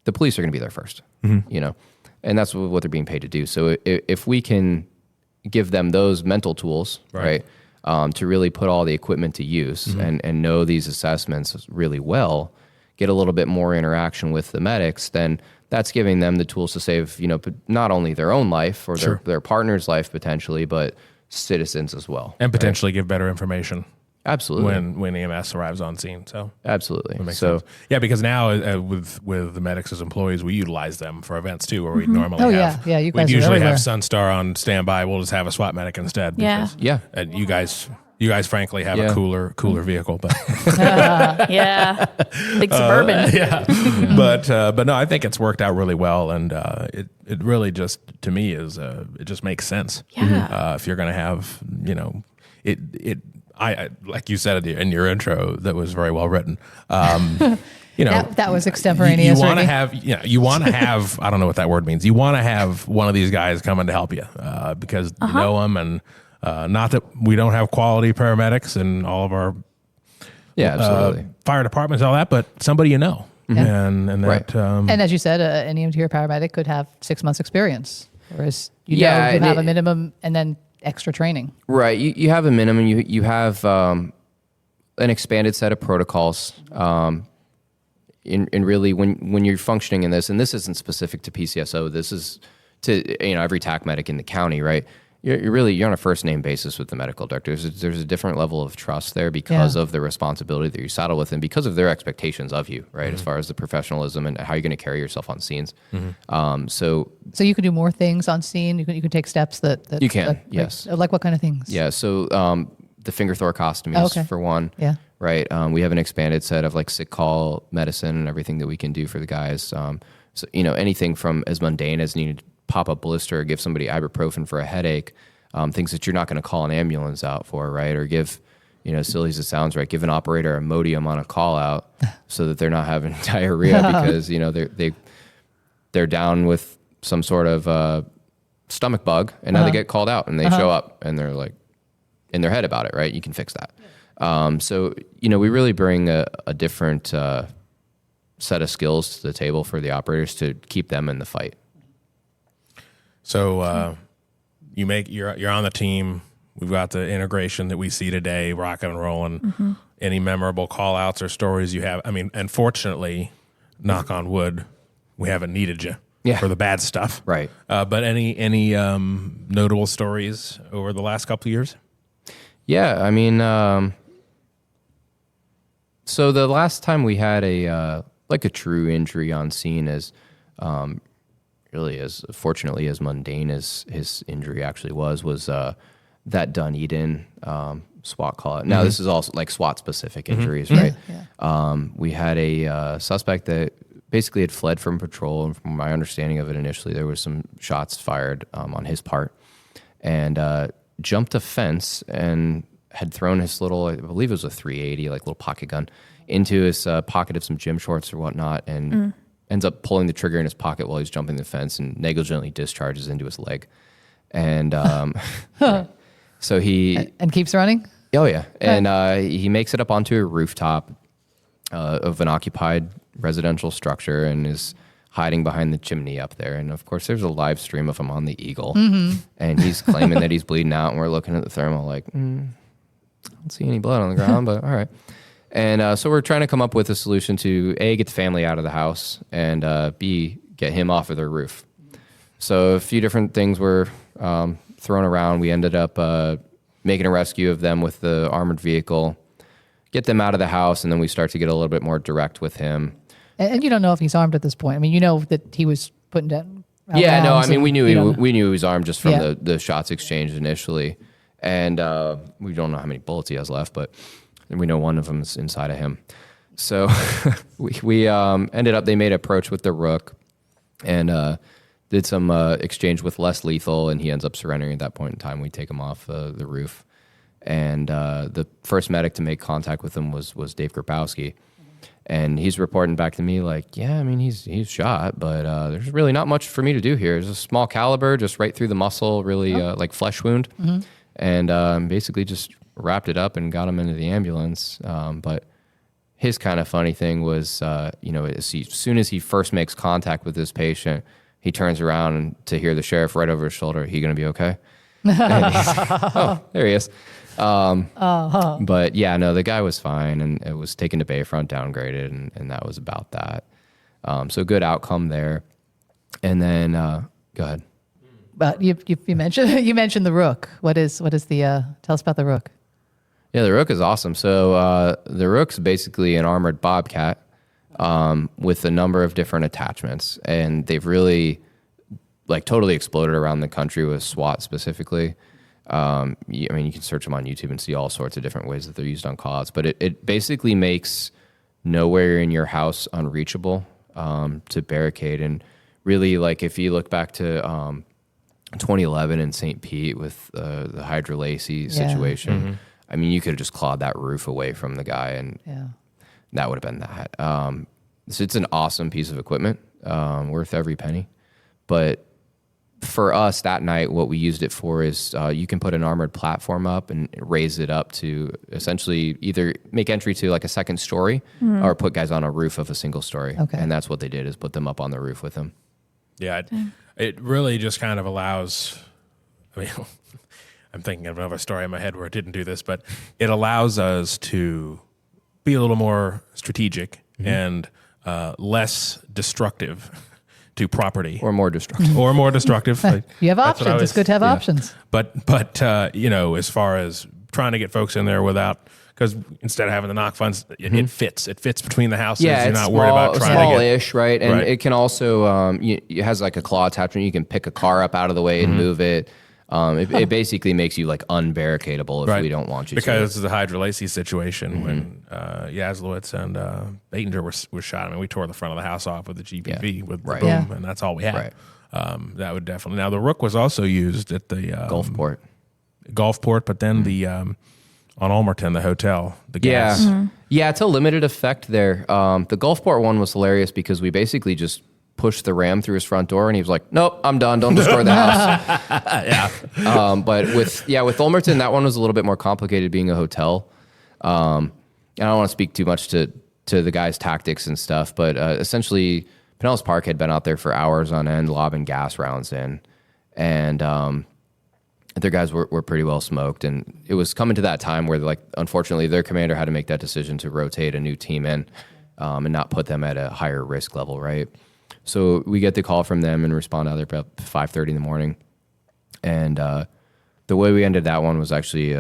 the police are going to be there first, you know, and that's what they're being paid to do. So if we can give them those mental tools, right, to really put all the equipment to use and know these assessments really well, get a little bit more interaction with the medics, then that's giving them the tools to save, you know, not only their own life or their partner's life potentially, but citizens as well. And potentially give better information. Absolutely. When EMS arrives on scene. So absolutely. That makes sense. Yeah, because now with the medics as employees, we utilize them for events too, where we normally have. You guys we'd usually everywhere. have Sunstar on standby. We'll just have a SWAT medic instead. Because, and you guys frankly have a cooler vehicle, but big Suburban. But no, I think it's worked out really well, and it really just to me is it just makes sense. If you're going to have, you know, I like you said in your intro that was very well written. You know, that was extemporaneous. You want to have, you want to have. I don't know what that word means. You want to have one of these guys coming to help you because you know them, and not that we don't have quality paramedics in all of our absolutely fire departments, all that, but somebody you know, and that. And as you said, an EMT or paramedic could have 6 months experience, whereas you have a minimum and then extra training. Right. You have a minimum. You have an expanded set of protocols. In really when you're functioning in this, and this isn't specific to PCSO, this is to every TAC medic in the county, right? You're on a first name basis with the medical director. There's a different level of trust there because of the responsibility that you saddle with and because of their expectations of you, right? As far as the professionalism and how you're going to carry yourself on scenes. So you can do more things on scene. You can take steps that you can. Yes. Like what kind of things? Yeah. So the finger thoracostomies for one. Yeah. Right. We have an expanded set of like sick call medicine and everything that we can do for the guys. So anything from as mundane as needing to pop a blister or give somebody ibuprofen for a headache, things that you're not going to call an ambulance out for, right? Or give, as silly as it sounds, right? Give an operator a Imodium on a call out so that they're not having diarrhea because, they're down with some sort of stomach bug and now they get called out and they show up and they're like in their head about it, right? You can fix that. So, we really bring a different set of skills to the table for the operators to keep them in the fight. So you're on the team. We've got the integration that we see today, rocking and rolling. Any memorable call outs or stories you have? I mean, and fortunately, knock on wood, we haven't needed you for the bad stuff. Right. But any notable stories over the last couple of years? Yeah, I mean, So the last time we had a like a true injury on scene is really as fortunately as mundane as his injury actually was that Dunedin SWAT call out. Now this is also like SWAT specific injuries, right? We had a suspect that basically had fled from patrol, and from my understanding of it initially, there was some shots fired on his part, and jumped a fence and had thrown his little, I believe it was a 380, like little pocket gun, into his pocket of some gym shorts or whatnot, and ends up pulling the trigger in his pocket while he's jumping the fence and negligently discharges into his leg. And so he... And keeps running? Oh, yeah. And he makes it up onto a rooftop of an occupied residential structure and is hiding behind the chimney up there. And, of course, there's a live stream of him on the Eagle. And he's claiming that he's bleeding out, and we're looking at the thermal like, I don't see any blood on the ground, but all right. And so we're trying to come up with a solution to, A, get the family out of the house, and B, get him off of their roof. So a few different things were thrown around. We ended up making a rescue of them with the armored vehicle, get them out of the house, and then we start to get a little bit more direct with him. And you don't know if he's armed at this point. I mean, you know that he was putting down. Yeah, no, I mean, we knew he was armed just from the shots exchanged initially. And we don't know how many bullets he has left, but we know one of them is inside of him. So we ended up, they made an approach with the Rook and did some exchange with less lethal, and he ends up surrendering at that point in time. We take him off the roof. And the first medic to make contact with him was Dave Grabowski. And he's reporting back to me like, yeah, I mean, he's shot, but there's really not much for me to do here. There's a small caliber just right through the muscle, really like flesh wound. And basically just wrapped it up and got him into the ambulance. But his kind of funny thing was, as soon as he first makes contact with this patient, he turns around to hear the sheriff right over his shoulder. "He going to be okay?" Oh, there he is. But yeah, no, the guy was fine, and it was taken to Bayfront, downgraded, and that was about that. So good outcome there. And then, go ahead. But you mentioned the Rook. What is the tell us about the Rook? Yeah, the Rook is awesome. So the Rook's basically an armored Bobcat with a number of different attachments, and they've really like totally exploded around the country with SWAT specifically. I mean, you can search them on YouTube and see all sorts of different ways that they're used on callouts, but it basically makes nowhere in your house unreachable to barricade. And really, like if you look back to 2011 in St. Pete with the Hydra Lacey situation, I mean, you could have just clawed that roof away from the guy, and that would have been that. So it's an awesome piece of equipment, worth every penny. But for us that night, what we used it for is you can put an armored platform up and raise it up to essentially either make entry to like a second story or put guys on a roof of a single story. Okay. And that's what they did, is put them up on the roof with them. Yeah, it really just kind of allows, I mean, I'm thinking of another story in my head where it didn't do this, but it allows us to be a little more strategic and less destructive to property. Or more destructive. Or more destructive. You have options. It's good to have options. But as far as trying to get folks in there without, because instead of having the knock funds, it fits. It fits between the houses. Yeah, you're it's not worried about trying to get... small-ish, right? And it can also, it has like a claw attachment. You can pick a car up out of the way and move it. It basically makes you like unbarricadable if we don't want you because to. of the Hydra Lacey situation when Yaslowitz and Baitinger were shot. I mean, we tore the front of the house off with the GPV with the boom, and that's all we had. Right. That would definitely. Now, the Rook was also used at the Gulfport, but then the on Ulmerton, the hotel, the gas. Yeah, it's a limited effect there. The Gulfport one was hilarious because we basically just pushed the ram through his front door, and he was like, "Nope, I'm done. Don't destroy the house." But with Ulmerton, that one was a little bit more complicated, being a hotel. And I don't want to speak too much to the guys' tactics and stuff, but essentially, Pinellas Park had been out there for hours on end, lobbing gas rounds in, and their guys were pretty well smoked. And it was coming to that time where, like, unfortunately, their commander had to make that decision to rotate a new team in and not put them at a higher risk level, right? So we get the call from them and respond out there about 5:30 in the morning. And the way we ended that one was actually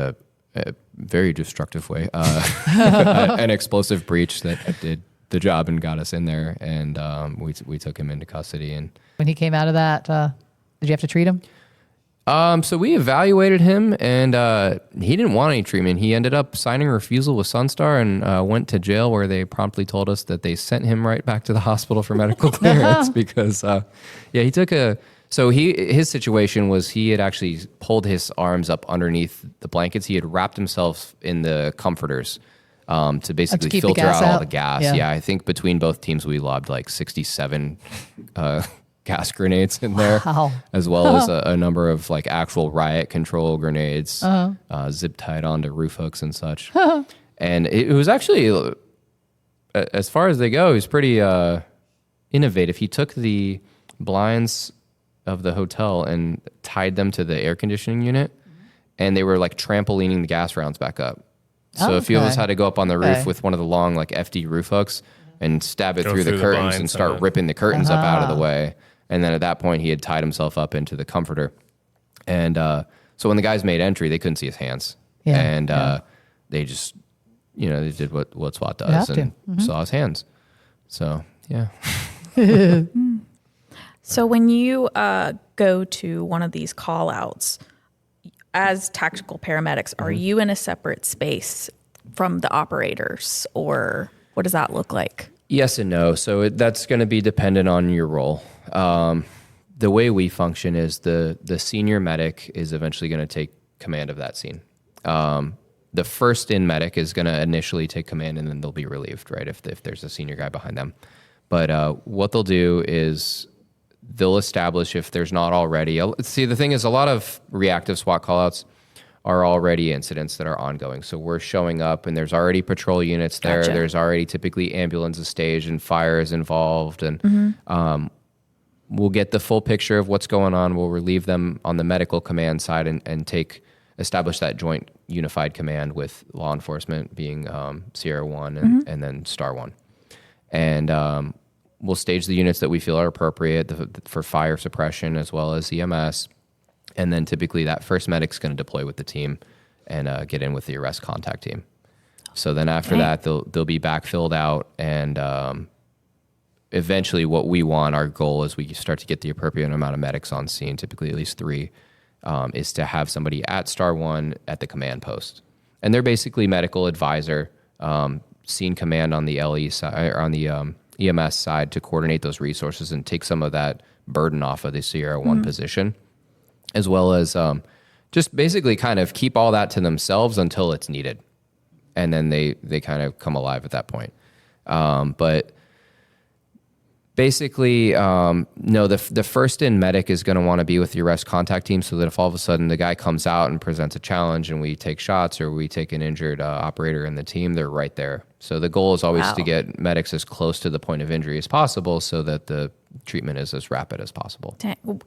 a very destructive way, an explosive breach that did the job and got us in there. And we took him into custody. And When he came out of that, did you have to treat him? so we evaluated him, and he didn't want any treatment. He ended up signing a refusal with Sunstar and went to jail, where they promptly told us that they sent him right back to the hospital for medical clearance because, he took his situation was he had actually pulled his arms up underneath the blankets. He had wrapped himself in the comforters to basically keep the filter gas out all out? the gas. Yeah. Yeah, I think between both teams we lobbed like 67 gas grenades in there, Wow. as well as a number of like actual riot control grenades, zip tied onto roof hooks and such. And it was actually, as far as they go, he was pretty innovative. He took the blinds of the hotel and tied them to the air conditioning unit, and they were like trampolining the gas rounds back up. So a few of us had to go up on the roof with one of the long like FD roof hooks and stab it through the curtains and start ripping the curtains up out of the way. And then at that point, he had tied himself up into the comforter. And so when the guys made entry, they couldn't see his hands. Yeah, And they just, they did what SWAT does and saw his hands. So, yeah. So when you go to one of these call outs, as tactical paramedics, are you in a separate space from the operators, or what does that look like? Yes and no. So that's going to be dependent on your role. The way we function is the senior medic is eventually going to take command of that scene. The first in medic is going to initially take command, and then they'll be relieved, right, if there's a senior guy behind them. But what they'll do is they'll establish if there's not already. See, the thing is, a lot of reactive SWAT callouts are already incidents that are ongoing. So we're showing up and there's already patrol units there. Gotcha. There's already typically ambulances staged and fire is involved. And we'll get the full picture of what's going on. We'll relieve them on the medical command side and establish that joint unified command with law enforcement being Sierra 1 and then Star 1. And we'll stage the units that we feel are appropriate for fire suppression as well as EMS. And then typically that first medic's going to deploy with the team and get in with the arrest contact team. So then after that, they'll be backfilled out. And eventually what we want, our goal is we start to get the appropriate amount of medics on scene, typically at least 3, is to have somebody at Star 1 at the command post. And they're basically medical advisor, scene command on the LE side, or on the EMS side to coordinate those resources and take some of that burden off of the Sierra 1 position, as well as just basically kind of keep all that to themselves until it's needed. And then they kind of come alive at that point. But basically, no, the first in medic is going to want to be with the arrest contact team so that if all of a sudden the guy comes out and presents a challenge and we take shots or we take an injured operator in the team, they're right there. So the goal is always to get medics as close to the point of injury as possible so that the treatment is as rapid as possible.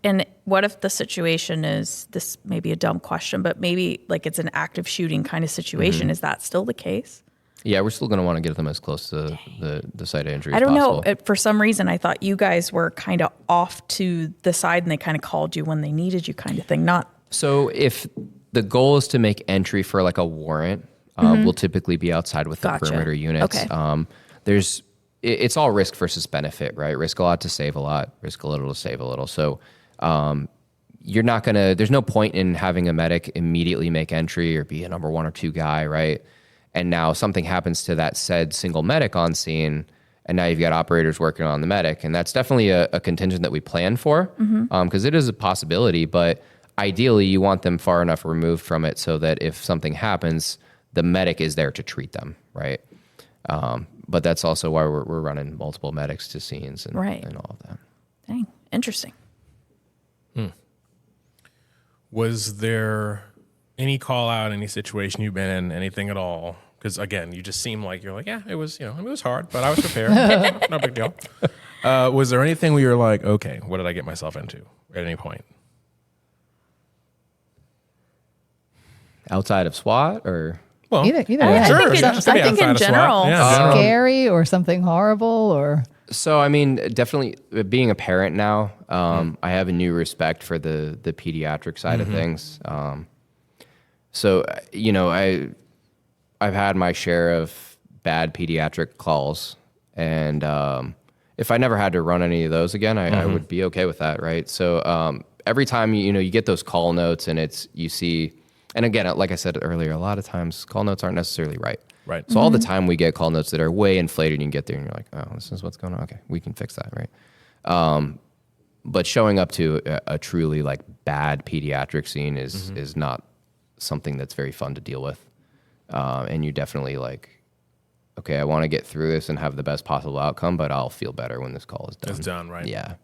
And what if the situation is, this may be a dumb question, but maybe like it's an active shooting kind of situation. Is that still the case? Yeah, we're still going to want to get them as close to the site of injury I as don't possible. know. For some reason, I thought you guys were kind of off to the side and they kind of called you when they needed you kind of thing. Not So if the goal is to make entry for like a warrant, we'll typically be outside with the perimeter units. Okay. It's all risk versus benefit, right? Risk a lot to save a lot, risk a little to save a little. So you're not going to, there's no point in having a medic immediately make entry or be a number 1 or 2 guy, right? And now something happens to that said single medic on scene, and now you've got operators working on the medic. And that's definitely a contingent that we plan for because it is a possibility, but ideally you want them far enough removed from it so that if something happens, the medic is there to treat them, right? But that's also why we're running multiple medics to scenes and all of that. dang, interesting. Was there any call out, any situation you've been in, anything at all? Because again, you just seem like you're like, yeah, it was, it was hard, but I was prepared. No big deal. Was there anything where you're like, okay, what did I get myself into at any point? Outside of SWAT or? Well, either yeah, sure. I think in general. Scary or something horrible or. So, I mean, definitely being a parent now, I have a new respect for the pediatric side of things. So, I've had my share of bad pediatric calls, and if I never had to run any of those again, I would be okay with that, right? So every time you get those call notes, and you see, and again, like I said earlier, a lot of times call notes aren't necessarily right. Right. So all the time we get call notes that are way inflated, and you get there and you're like, oh, this is what's going on. Okay, we can fix that, right? But showing up to a truly like bad pediatric scene is not something that's very fun to deal with. And you definitely like, okay, I want to get through this and have the best possible outcome, but I'll feel better when this call is done. It's done, right? Yeah.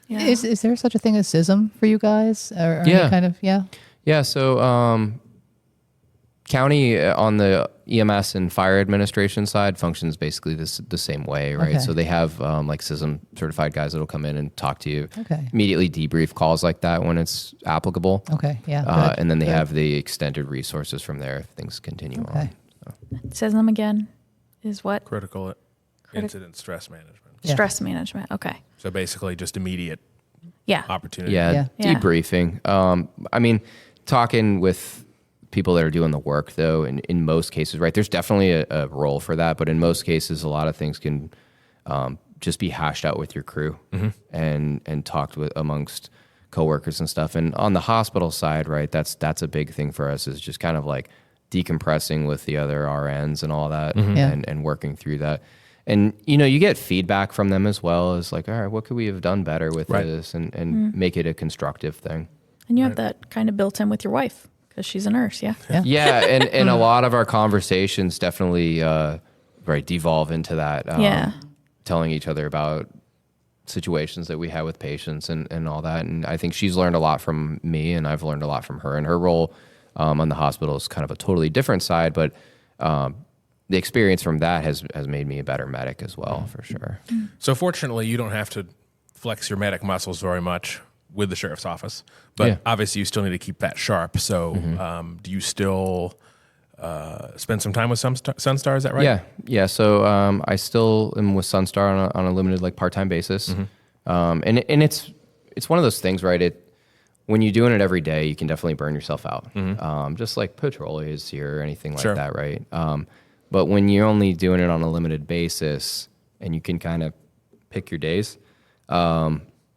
Yeah. Is there such a thing as SISM for you guys? Or any kind of, Yeah, so county on the EMS and fire administration side functions basically the same way, right? Okay. So they have like CISM certified guys that'll come in and talk to you, Okay. immediately debrief calls like that when it's applicable. Okay, yeah. Good, And then they good. have the extended resources from there if things continue Okay. on. Says them again is what? Critical incident stress management. Yeah. Stress management. Okay. So basically just immediate Yeah. opportunity. Yeah, Yeah. debriefing. I mean, talking with people that are doing the work, though, in most cases, right, there's definitely a role for that, but in most cases, a lot of things can just be hashed out with your crew and talked with amongst coworkers and stuff. And on the hospital side, right, that's a big thing for us, is just kind of like decompressing with the other RNs and all that Yeah. and working through that. And, you get feedback from them as well as like, all right, what could we have done better with this and make it a constructive thing. And you have that kind of built in with your wife because she's a nurse. Yeah. Yeah, and a lot of our conversations definitely devolve into that. Telling each other about situations that we had with patients and all that. And I think she's learned a lot from me, and I've learned a lot from her. And her role on the hospital is kind of a totally different side, but the experience from that has made me a better medic as well, for sure. So fortunately, you don't have to flex your medic muscles very much with the sheriff's office, but obviously you still need to keep that sharp. So do you still spend some time with Sunstar? Is that right? Yeah. So I still am with Sunstar on a limited like part-time basis, and it's one of those things, right? When you're doing it every day, you can definitely burn yourself out, just like patrol is here or anything like that, right? But when you're only doing it on a limited basis and you can kind of pick your days,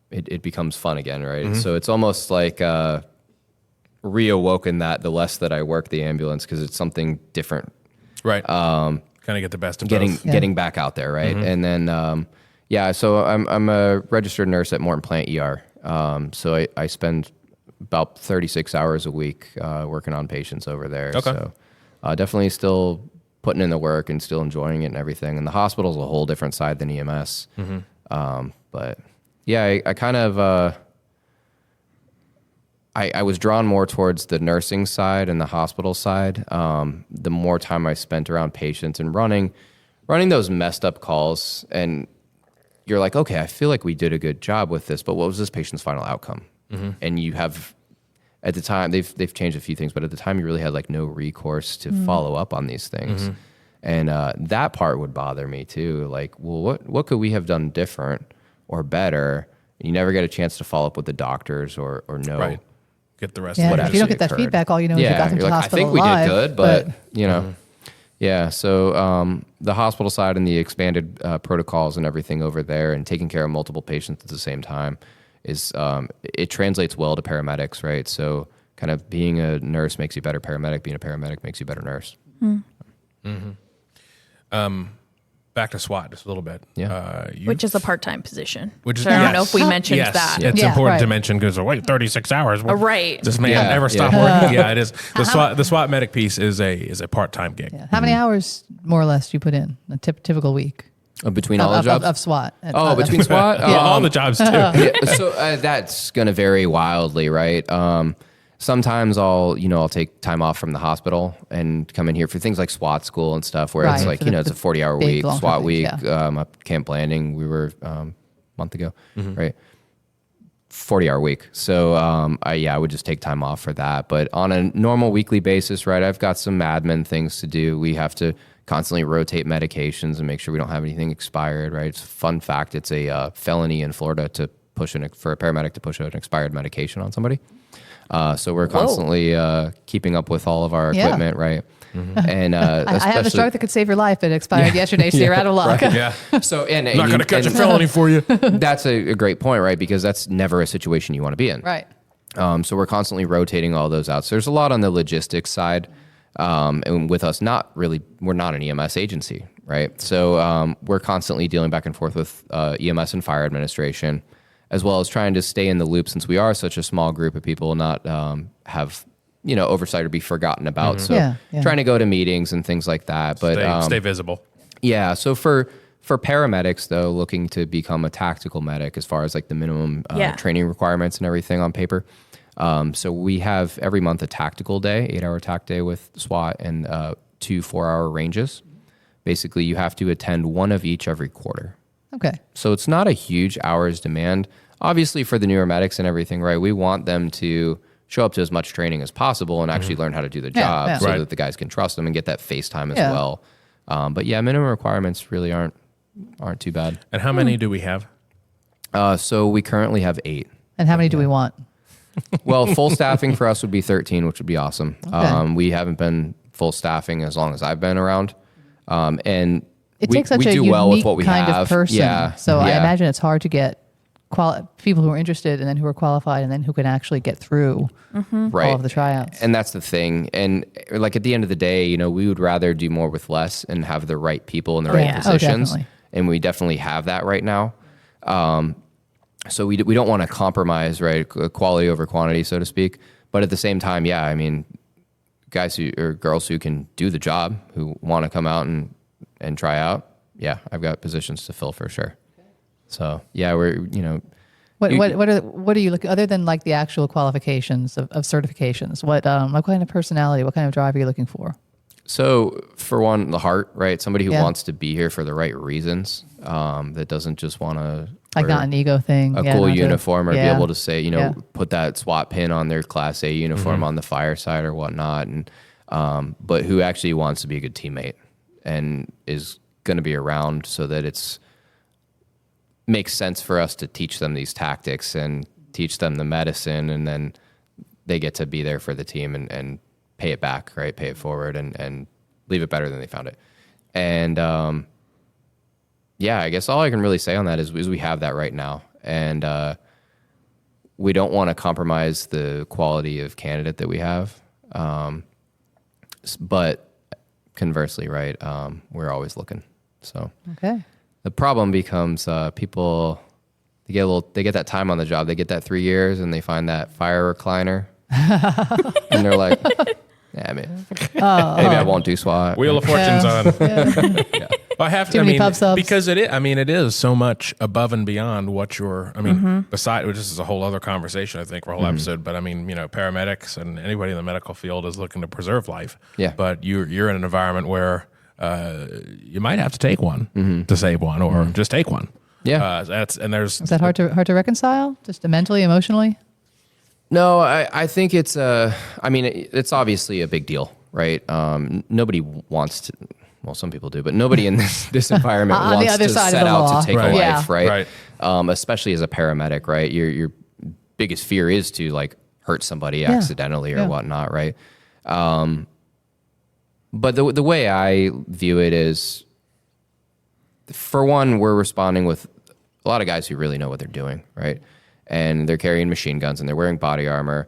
it becomes fun again, right? So it's almost like reawoken that the less that I work the ambulance, because it's something different. Right. Kind of get the best of both. Getting back out there, right? And then, so I'm a registered nurse at Morton Plant ER. So I spend about 36 hours a week working on patients over there. Okay. So definitely still putting in the work and still enjoying it and everything. And the hospital's a whole different side than EMS. But yeah, I kind of, I was drawn more towards the nursing side and the hospital side. The more time I spent around patients and running those messed up calls, and you're like, okay, I feel like we did a good job with this, but what was this patient's final outcome? And you have, at the time, they've changed a few things, but at the time you really had like no recourse to follow up on these things. And that part would bother me too. Like, well, what could we have done different or better? You never get a chance to follow up with the doctors or know. Right. Get the rest Yeah, of what if you don't get that occurred. feedback, all you know is you got them to you're the like, hospital I think we alive, did good, but Yeah, so the hospital side and the expanded protocols and everything over there and taking care of multiple patients at the same time is, it translates well to paramedics, right? So kind of being a nurse makes you a better paramedic, being a paramedic makes you a better nurse. Back to SWAT just a little bit. Yeah. Which is a part-time position. Which is- So I don't know yes. if we mentioned Yes, that. it's Yeah, important to right. mention because wait, 36 hours. Well, Right. This man Yeah, never stopped yeah. working. Yeah, it is. The SWAT medic piece is a part-time gig. Yeah. How many hours, more or less, do you put in a typical week Between all the jobs? of SWAT? Between SWAT? Well, all the jobs too. Yeah, so that's going to vary wildly, right? Sometimes I'll take time off from the hospital and come in here for things like SWAT school and stuff, where it's Right, like, for the it's a 40-hour big, week, long SWAT things, week, yeah. up Camp Landing. We were a month ago, right? 40-hour week. So I would just take time off for that. But on a normal weekly basis, right, I've got some admin things to do. We have to constantly rotate medications and make sure we don't have anything expired, right? It's a fun fact. It's a felony in Florida for a paramedic to push an expired medication on somebody. So we're constantly keeping up with all of our equipment, right? And I have a stroke that could save your life, but it expired yesterday, so you're out of luck. Right. Yeah. So and I'm not going to catch a felony for you. That's a great point, right? Because that's never a situation you want to be in. Right. So we're constantly rotating all those out. So there's a lot on the logistics side. And with us, we're not an EMS agency, right? So we're constantly dealing back and forth with EMS and fire administration, as well as trying to stay in the loop since we are such a small group of people, not have oversight or be forgotten about. So trying to go to meetings and things like that. But stay visible. Yeah. So for paramedics, though, looking to become a tactical medic as far as like the minimum training requirements and everything on paper. So we have every month a tactical day, 8-hour TAC day with SWAT and 2 4-hour ranges. Basically, you have to attend one of each every quarter. Okay. So it's not a huge hours demand. Obviously, for the newer medics and everything, right, we want them to show up to as much training as possible and actually learn how to do the job so that the guys can trust them and get that face time as well. But yeah, minimum requirements really aren't too bad. And how many do we have? So we currently have 8. And how many do we want? Well, full staffing for us would be 13, which would be awesome. Okay. We haven't been full staffing as long as I've been around. And it takes such we a do unique well with what we kind have. of person. Yeah. So I imagine it's hard to get people who are interested and then who are qualified and then who can actually get through all of the tryouts. And that's the thing. And like at the end of the day, we would rather do more with less and have the right people in the right positions. Definitely. And we definitely have that right now. So we don't want to compromise, right? Quality over quantity, so to speak. But at the same time, guys or girls who can do the job, who want to come out and try out. Yeah, I've got positions to fill for sure. So yeah, we're What are you looking, other than like the actual qualifications of certifications? What kind of personality, what kind of drive are you looking for? So for one, the heart, right? Somebody who wants to be here for the right reasons, that doesn't just want to like not an ego thing, a cool uniform or be able to say, put that SWAT pin on their Class A uniform on the fire side or whatnot, and but who actually wants to be a good teammate and is going to be around so that it's makes sense for us to teach them these tactics and teach them the medicine, and then they get to be there for the team and pay it back, right? Pay it forward and leave it better than they found it. And I guess all I can really say on that is we have that right now. And we don't want to compromise the quality of candidate that we have. But conversely, right, we're always looking. So okay. The problem becomes people, they get that time on the job. They get that 3 years and they find that fire recliner. And they're like, yeah, maybe I won't do SWAT. Wheel of Fortune's on. I have Too many pub subs. Because it is so much above and beyond what you're, beside, which is a whole other conversation, I think, for a whole episode. But paramedics and anybody in the medical field is looking to preserve life. Yeah. But you're in an environment where you might have to take one to save one, or just take one. Yeah. Is that hard to reconcile? Just mentally, emotionally? No, I think it's it's obviously a big deal, right? Nobody wants to. Well, some people do, but nobody in this environment wants to set out to take a life, right? Especially as a paramedic, right? Your biggest fear is to like hurt somebody accidentally or whatnot, right? But the way I view it is, for one, we're responding with a lot of guys who really know what they're doing, right? And they're carrying machine guns and they're wearing body armor.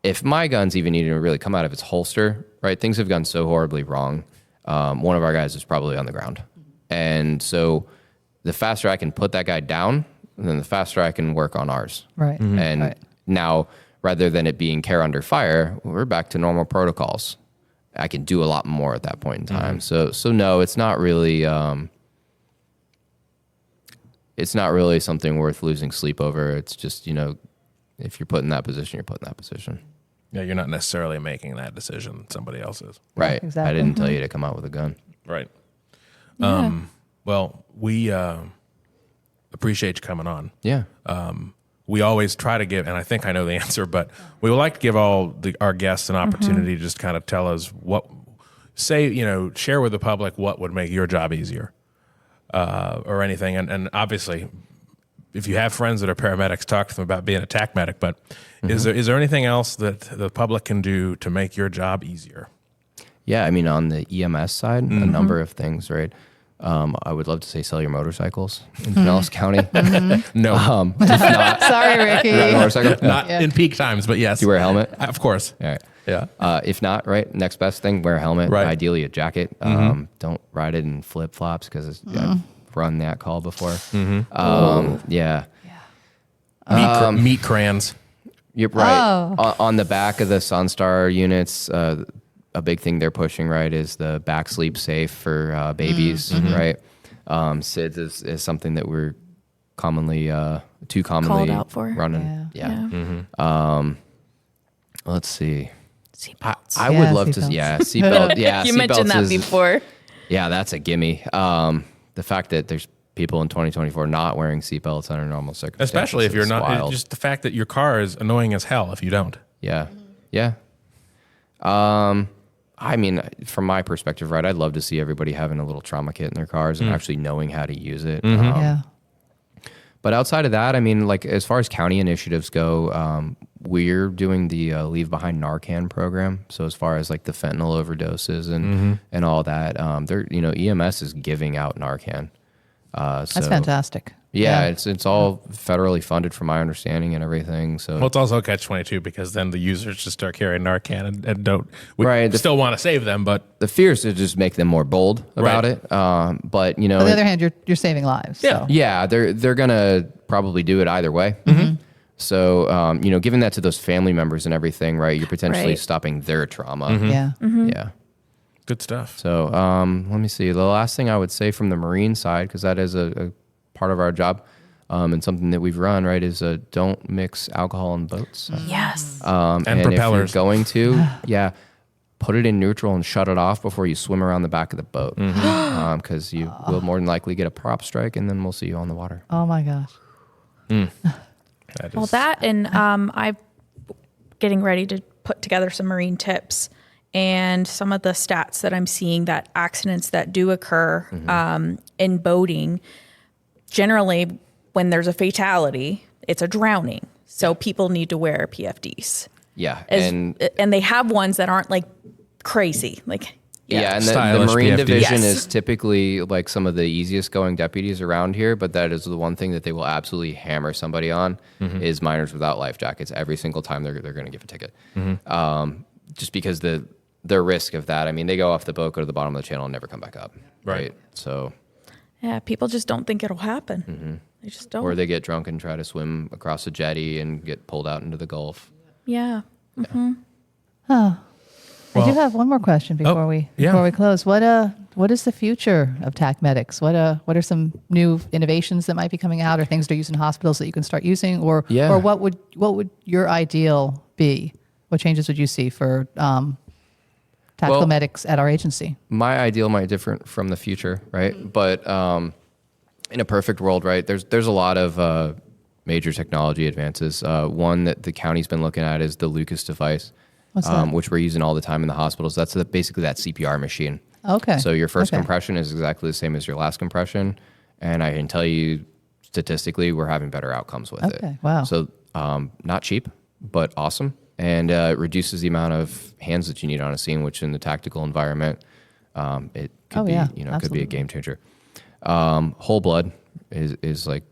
If my gun's even needing to really come out of its holster, right? Things have gone so horribly wrong. One of our guys is probably on the ground. And so the faster I can put that guy down, then the faster I can work on ours. Right. And now, rather than it being care under fire, we're back to normal protocols. I can do a lot more at that point in time. So no, it's not really something worth losing sleep over. It's just, if you're put in that position, you're put in that position. Yeah, you're not necessarily making that decision. Somebody else is. Right. Exactly. I didn't tell you to come out with a gun. Right. Yeah. Well, we appreciate you coming on. Yeah. We always try to give, and I think I know the answer, but we would like to give our guests an opportunity to just kind of tell us share with the public what would make your job easier, or anything. And obviously, if you have friends that are paramedics, talk to them about being a TacMedic. But is there anything else that the public can do to make your job easier? Yeah, I mean, on the EMS side, a number of things, right? I would love to say sell your motorcycles in Pinellas County. No, If not, Sorry, Ricky. motorcycle? not in peak times, but yes. Do you wear a helmet? Of course. All right. Yeah. If not, right, next best thing, wear a helmet. Right. Ideally, a jacket. Don't ride it in flip flops because I've run that call before. Yeah. Meat crayons. You're right. On the back of the Sunstar units, a big thing they're pushing, right, is the back sleep safe for babies, right? SIDS is something that we're too commonly Called out for. running. Yeah. Let's see. Seatbelts. I would love to. seatbelts. Yeah, seatbelt. Yeah, You seatbelts mentioned that is- before. Yeah, that's a gimme. The fact that there's people in 2024 not wearing seatbelts under normal circumstances, Especially if you're is not, wild. just the fact that your car is annoying as hell if you don't. Yeah. Yeah. I mean, from my perspective, right, I'd love to see everybody having a little trauma kit in their cars and actually knowing how to use it. Yeah. But outside of that, I mean, like as far as county initiatives go, we're doing the Leave Behind Narcan program. So as far as like the fentanyl overdoses and all that, EMS is giving out Narcan. That's fantastic. Yeah, it's all federally funded from my understanding and everything. So Well, it's also catch-22 because then the users just start carrying Narcan and don't. We Right, still want to save them, but the fear is to just make them more bold about Right. it. But you know, On the other hand, you're saving lives. Yeah. So. yeah, they're gonna probably do it either way. So giving that to those family members and everything, right? You're potentially Right. stopping their trauma. Yeah. Yeah. good stuff. So let me see. The last thing I would say from the Marine side, because that is a part of our job and something that we've run, right, is don't mix alcohol in boats. Yes. And If propellers. you're going to, put it in neutral and shut it off before you swim around the back of the boat. Because you will more than likely get a prop strike and then we'll see you on the water. Oh my gosh. That Well, is- that and I'm getting ready to put together some marine tips and some of the stats that I'm seeing that accidents that do occur in boating, generally when there's a fatality, it's a drowning. So people need to wear PFDs. Yeah. And they have ones that aren't like crazy. Like, Yeah, and the Stylish Marine PFD. Division Yes. is typically like some of the easiest going deputies around here, but that is the one thing that they will absolutely hammer somebody on is minors without life jackets. Every single time they're going to give a ticket, just because the risk of that. I mean, they go off the boat, go to the bottom of the channel, and never come back up. Right. So, yeah, people just don't think it'll happen. They just don't. or they get drunk and try to swim across a jetty and get pulled out into the Gulf. yeah. I do have one more question before we close. What is the future of TacMedics? What are some new innovations that might be coming out, or things they're using in hospitals that you can start using, or what would your ideal be? What changes would you see for tactical medics at our agency? My ideal might differ from the future, right? But in a perfect world, right, there's a lot of major technology advances. One that the county's been looking at is the Lucas device, What's that? which we're using all the time in the hospitals. That's basically that CPR machine. Okay. So your first Okay. compression is exactly the same as your last compression, and I can tell you statistically we're having better outcomes with it. Okay, wow. So not cheap, but awesome, and it reduces the amount of hands that you need on a scene, which in the tactical environment, it could be could be a absolutely. game changer. Whole blood is like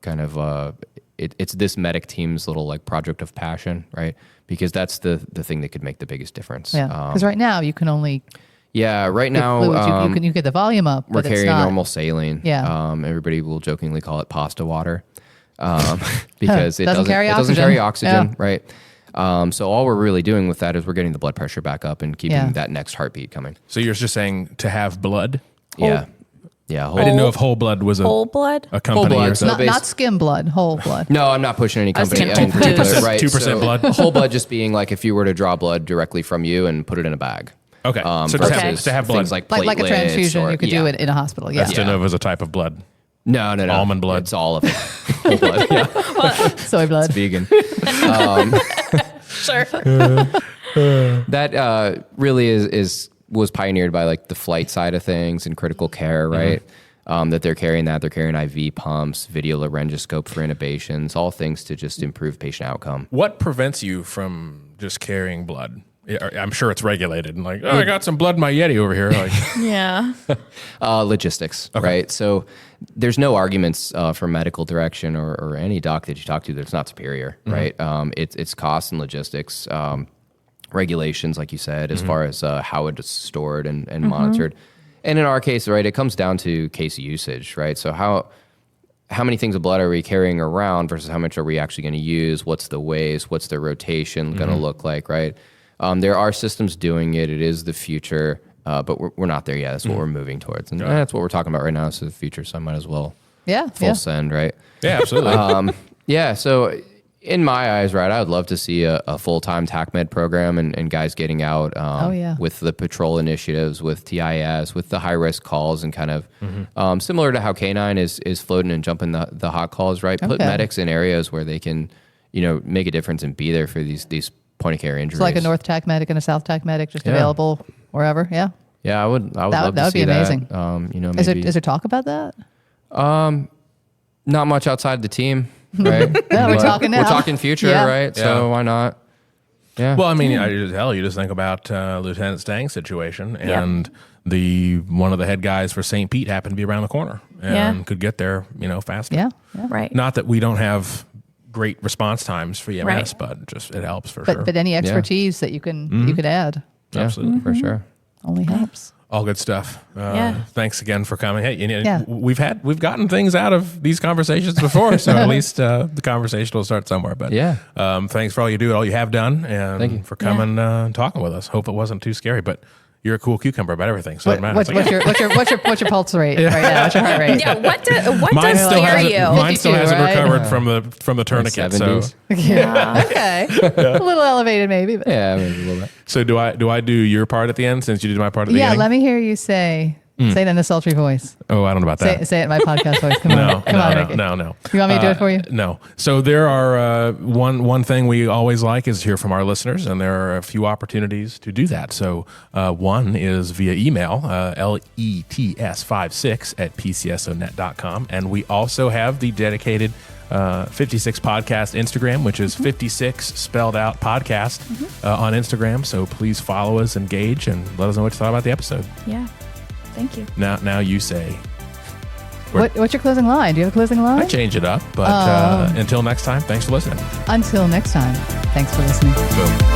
kind of it's this medic team's little like project of passion, right? Because that's the thing that could make the biggest difference. Yeah, because right now you can only Right get now fluids. You get the volume up, we're but it's carrying not. normal saline. Yeah. Everybody will jokingly call it pasta water because it Doesn't carry doesn't carry oxygen. oxygen, right? So all we're really doing with that is we're getting the blood pressure back up and keeping Yeah. that next heartbeat coming. So you're just saying to have blood? Yeah. I Whole, didn't know if whole blood was Whole blood? a company blood, or so something. Not skim blood, whole blood. No, I'm not pushing any I was company getting in particular, confused. right? 2% blood? Whole blood just being like if you were to draw blood directly from you and put it in a bag. Okay. So versus to have blood. things like platelets Like a transfusion, or- you could do it in a hospital. I Yeah. just didn't know if it was a type of blood. No. Almond blood. It's all of it. Whole blood. Yeah. Soy blood. Vegan. Sure. That really was pioneered by like the flight side of things and critical care, right? that they're carrying that. They're carrying IV pumps, video laryngoscope for intubations, all things to just improve patient outcome. What prevents you from just carrying blood? I'm sure it's regulated and like, I got some blood in my Yeti over here. Like, Yeah. Logistics, right? So there's no arguments for medical direction or any doc that you talk to that's not superior, right? It's cost and logistics, regulations, like you said, as far as how it's stored and monitored. And in our case, right, it comes down to case usage, right? So how many things of blood are we carrying around versus how much are we actually going to use? What's the waste? What's the rotation going to look like, right? There are systems doing it. It is the future, but we're not there yet. That's what we're moving towards. And that's what we're talking about right now. So the future, so I might as well full send, right? yeah, absolutely. So in my eyes, right, I would love to see a full-time TacMed program and guys getting out with the patrol initiatives, with TIS, with the high-risk calls, and kind of similar to how K9 is floating and jumping the hot calls, right? Put medics in areas where they can, make a difference and be there for these point-of-care injuries. It's like a North TacMedic and a South TacMedic just available wherever, yeah? Yeah, I would love to see that. That would be amazing. Maybe, Is there talk about that? not much outside the team, right? Yeah, we're talking now. We're talking future, right? Yeah. So why not? Yeah. Well, I mean, you just think about Lieutenant Stang's situation, and one of the head guys for St. Pete happened to be around the corner and could get there, faster. Yeah. Right. Not that we don't have great response times for EMS, but just it helps for sure. But any expertise that you could add, Absolutely, for sure. only helps. All good stuff. Yeah. Thanks again for coming. Hey, we've gotten things out of these conversations before, so at least the conversation will start somewhere. But thanks for all you do, all you have done, and thank you for coming and talking with us. Hope it wasn't too scary, but you're a cool cucumber about everything, so it matters. What's your pulse rate right now? What's your heart rate? Yeah. What does scare you? Mine still 52, hasn't right? recovered from the tourniquet. So 70s. Yeah. Okay. A little elevated, maybe. But. Yeah, maybe a little bit. So do I do your part at the end since you did my part at the beginning? Let me hear you say it in a sultry voice. Oh, I don't know about that. Say it in my podcast voice. Come on. No. You want me to do it for you? No. So there are one thing we always like is to hear from our listeners, and there are a few opportunities to do that. So one is via email, lets56@pcsonet.com, and we also have the dedicated 56 podcast Instagram, which is 56 spelled out podcast on Instagram. So please follow us, engage, and let us know what you thought about the episode. Yeah. Thank you. Now you say. What's your closing line? Do you have a closing line? I change it up, but until next time, thanks for listening. Until next time, thanks for listening. Boom.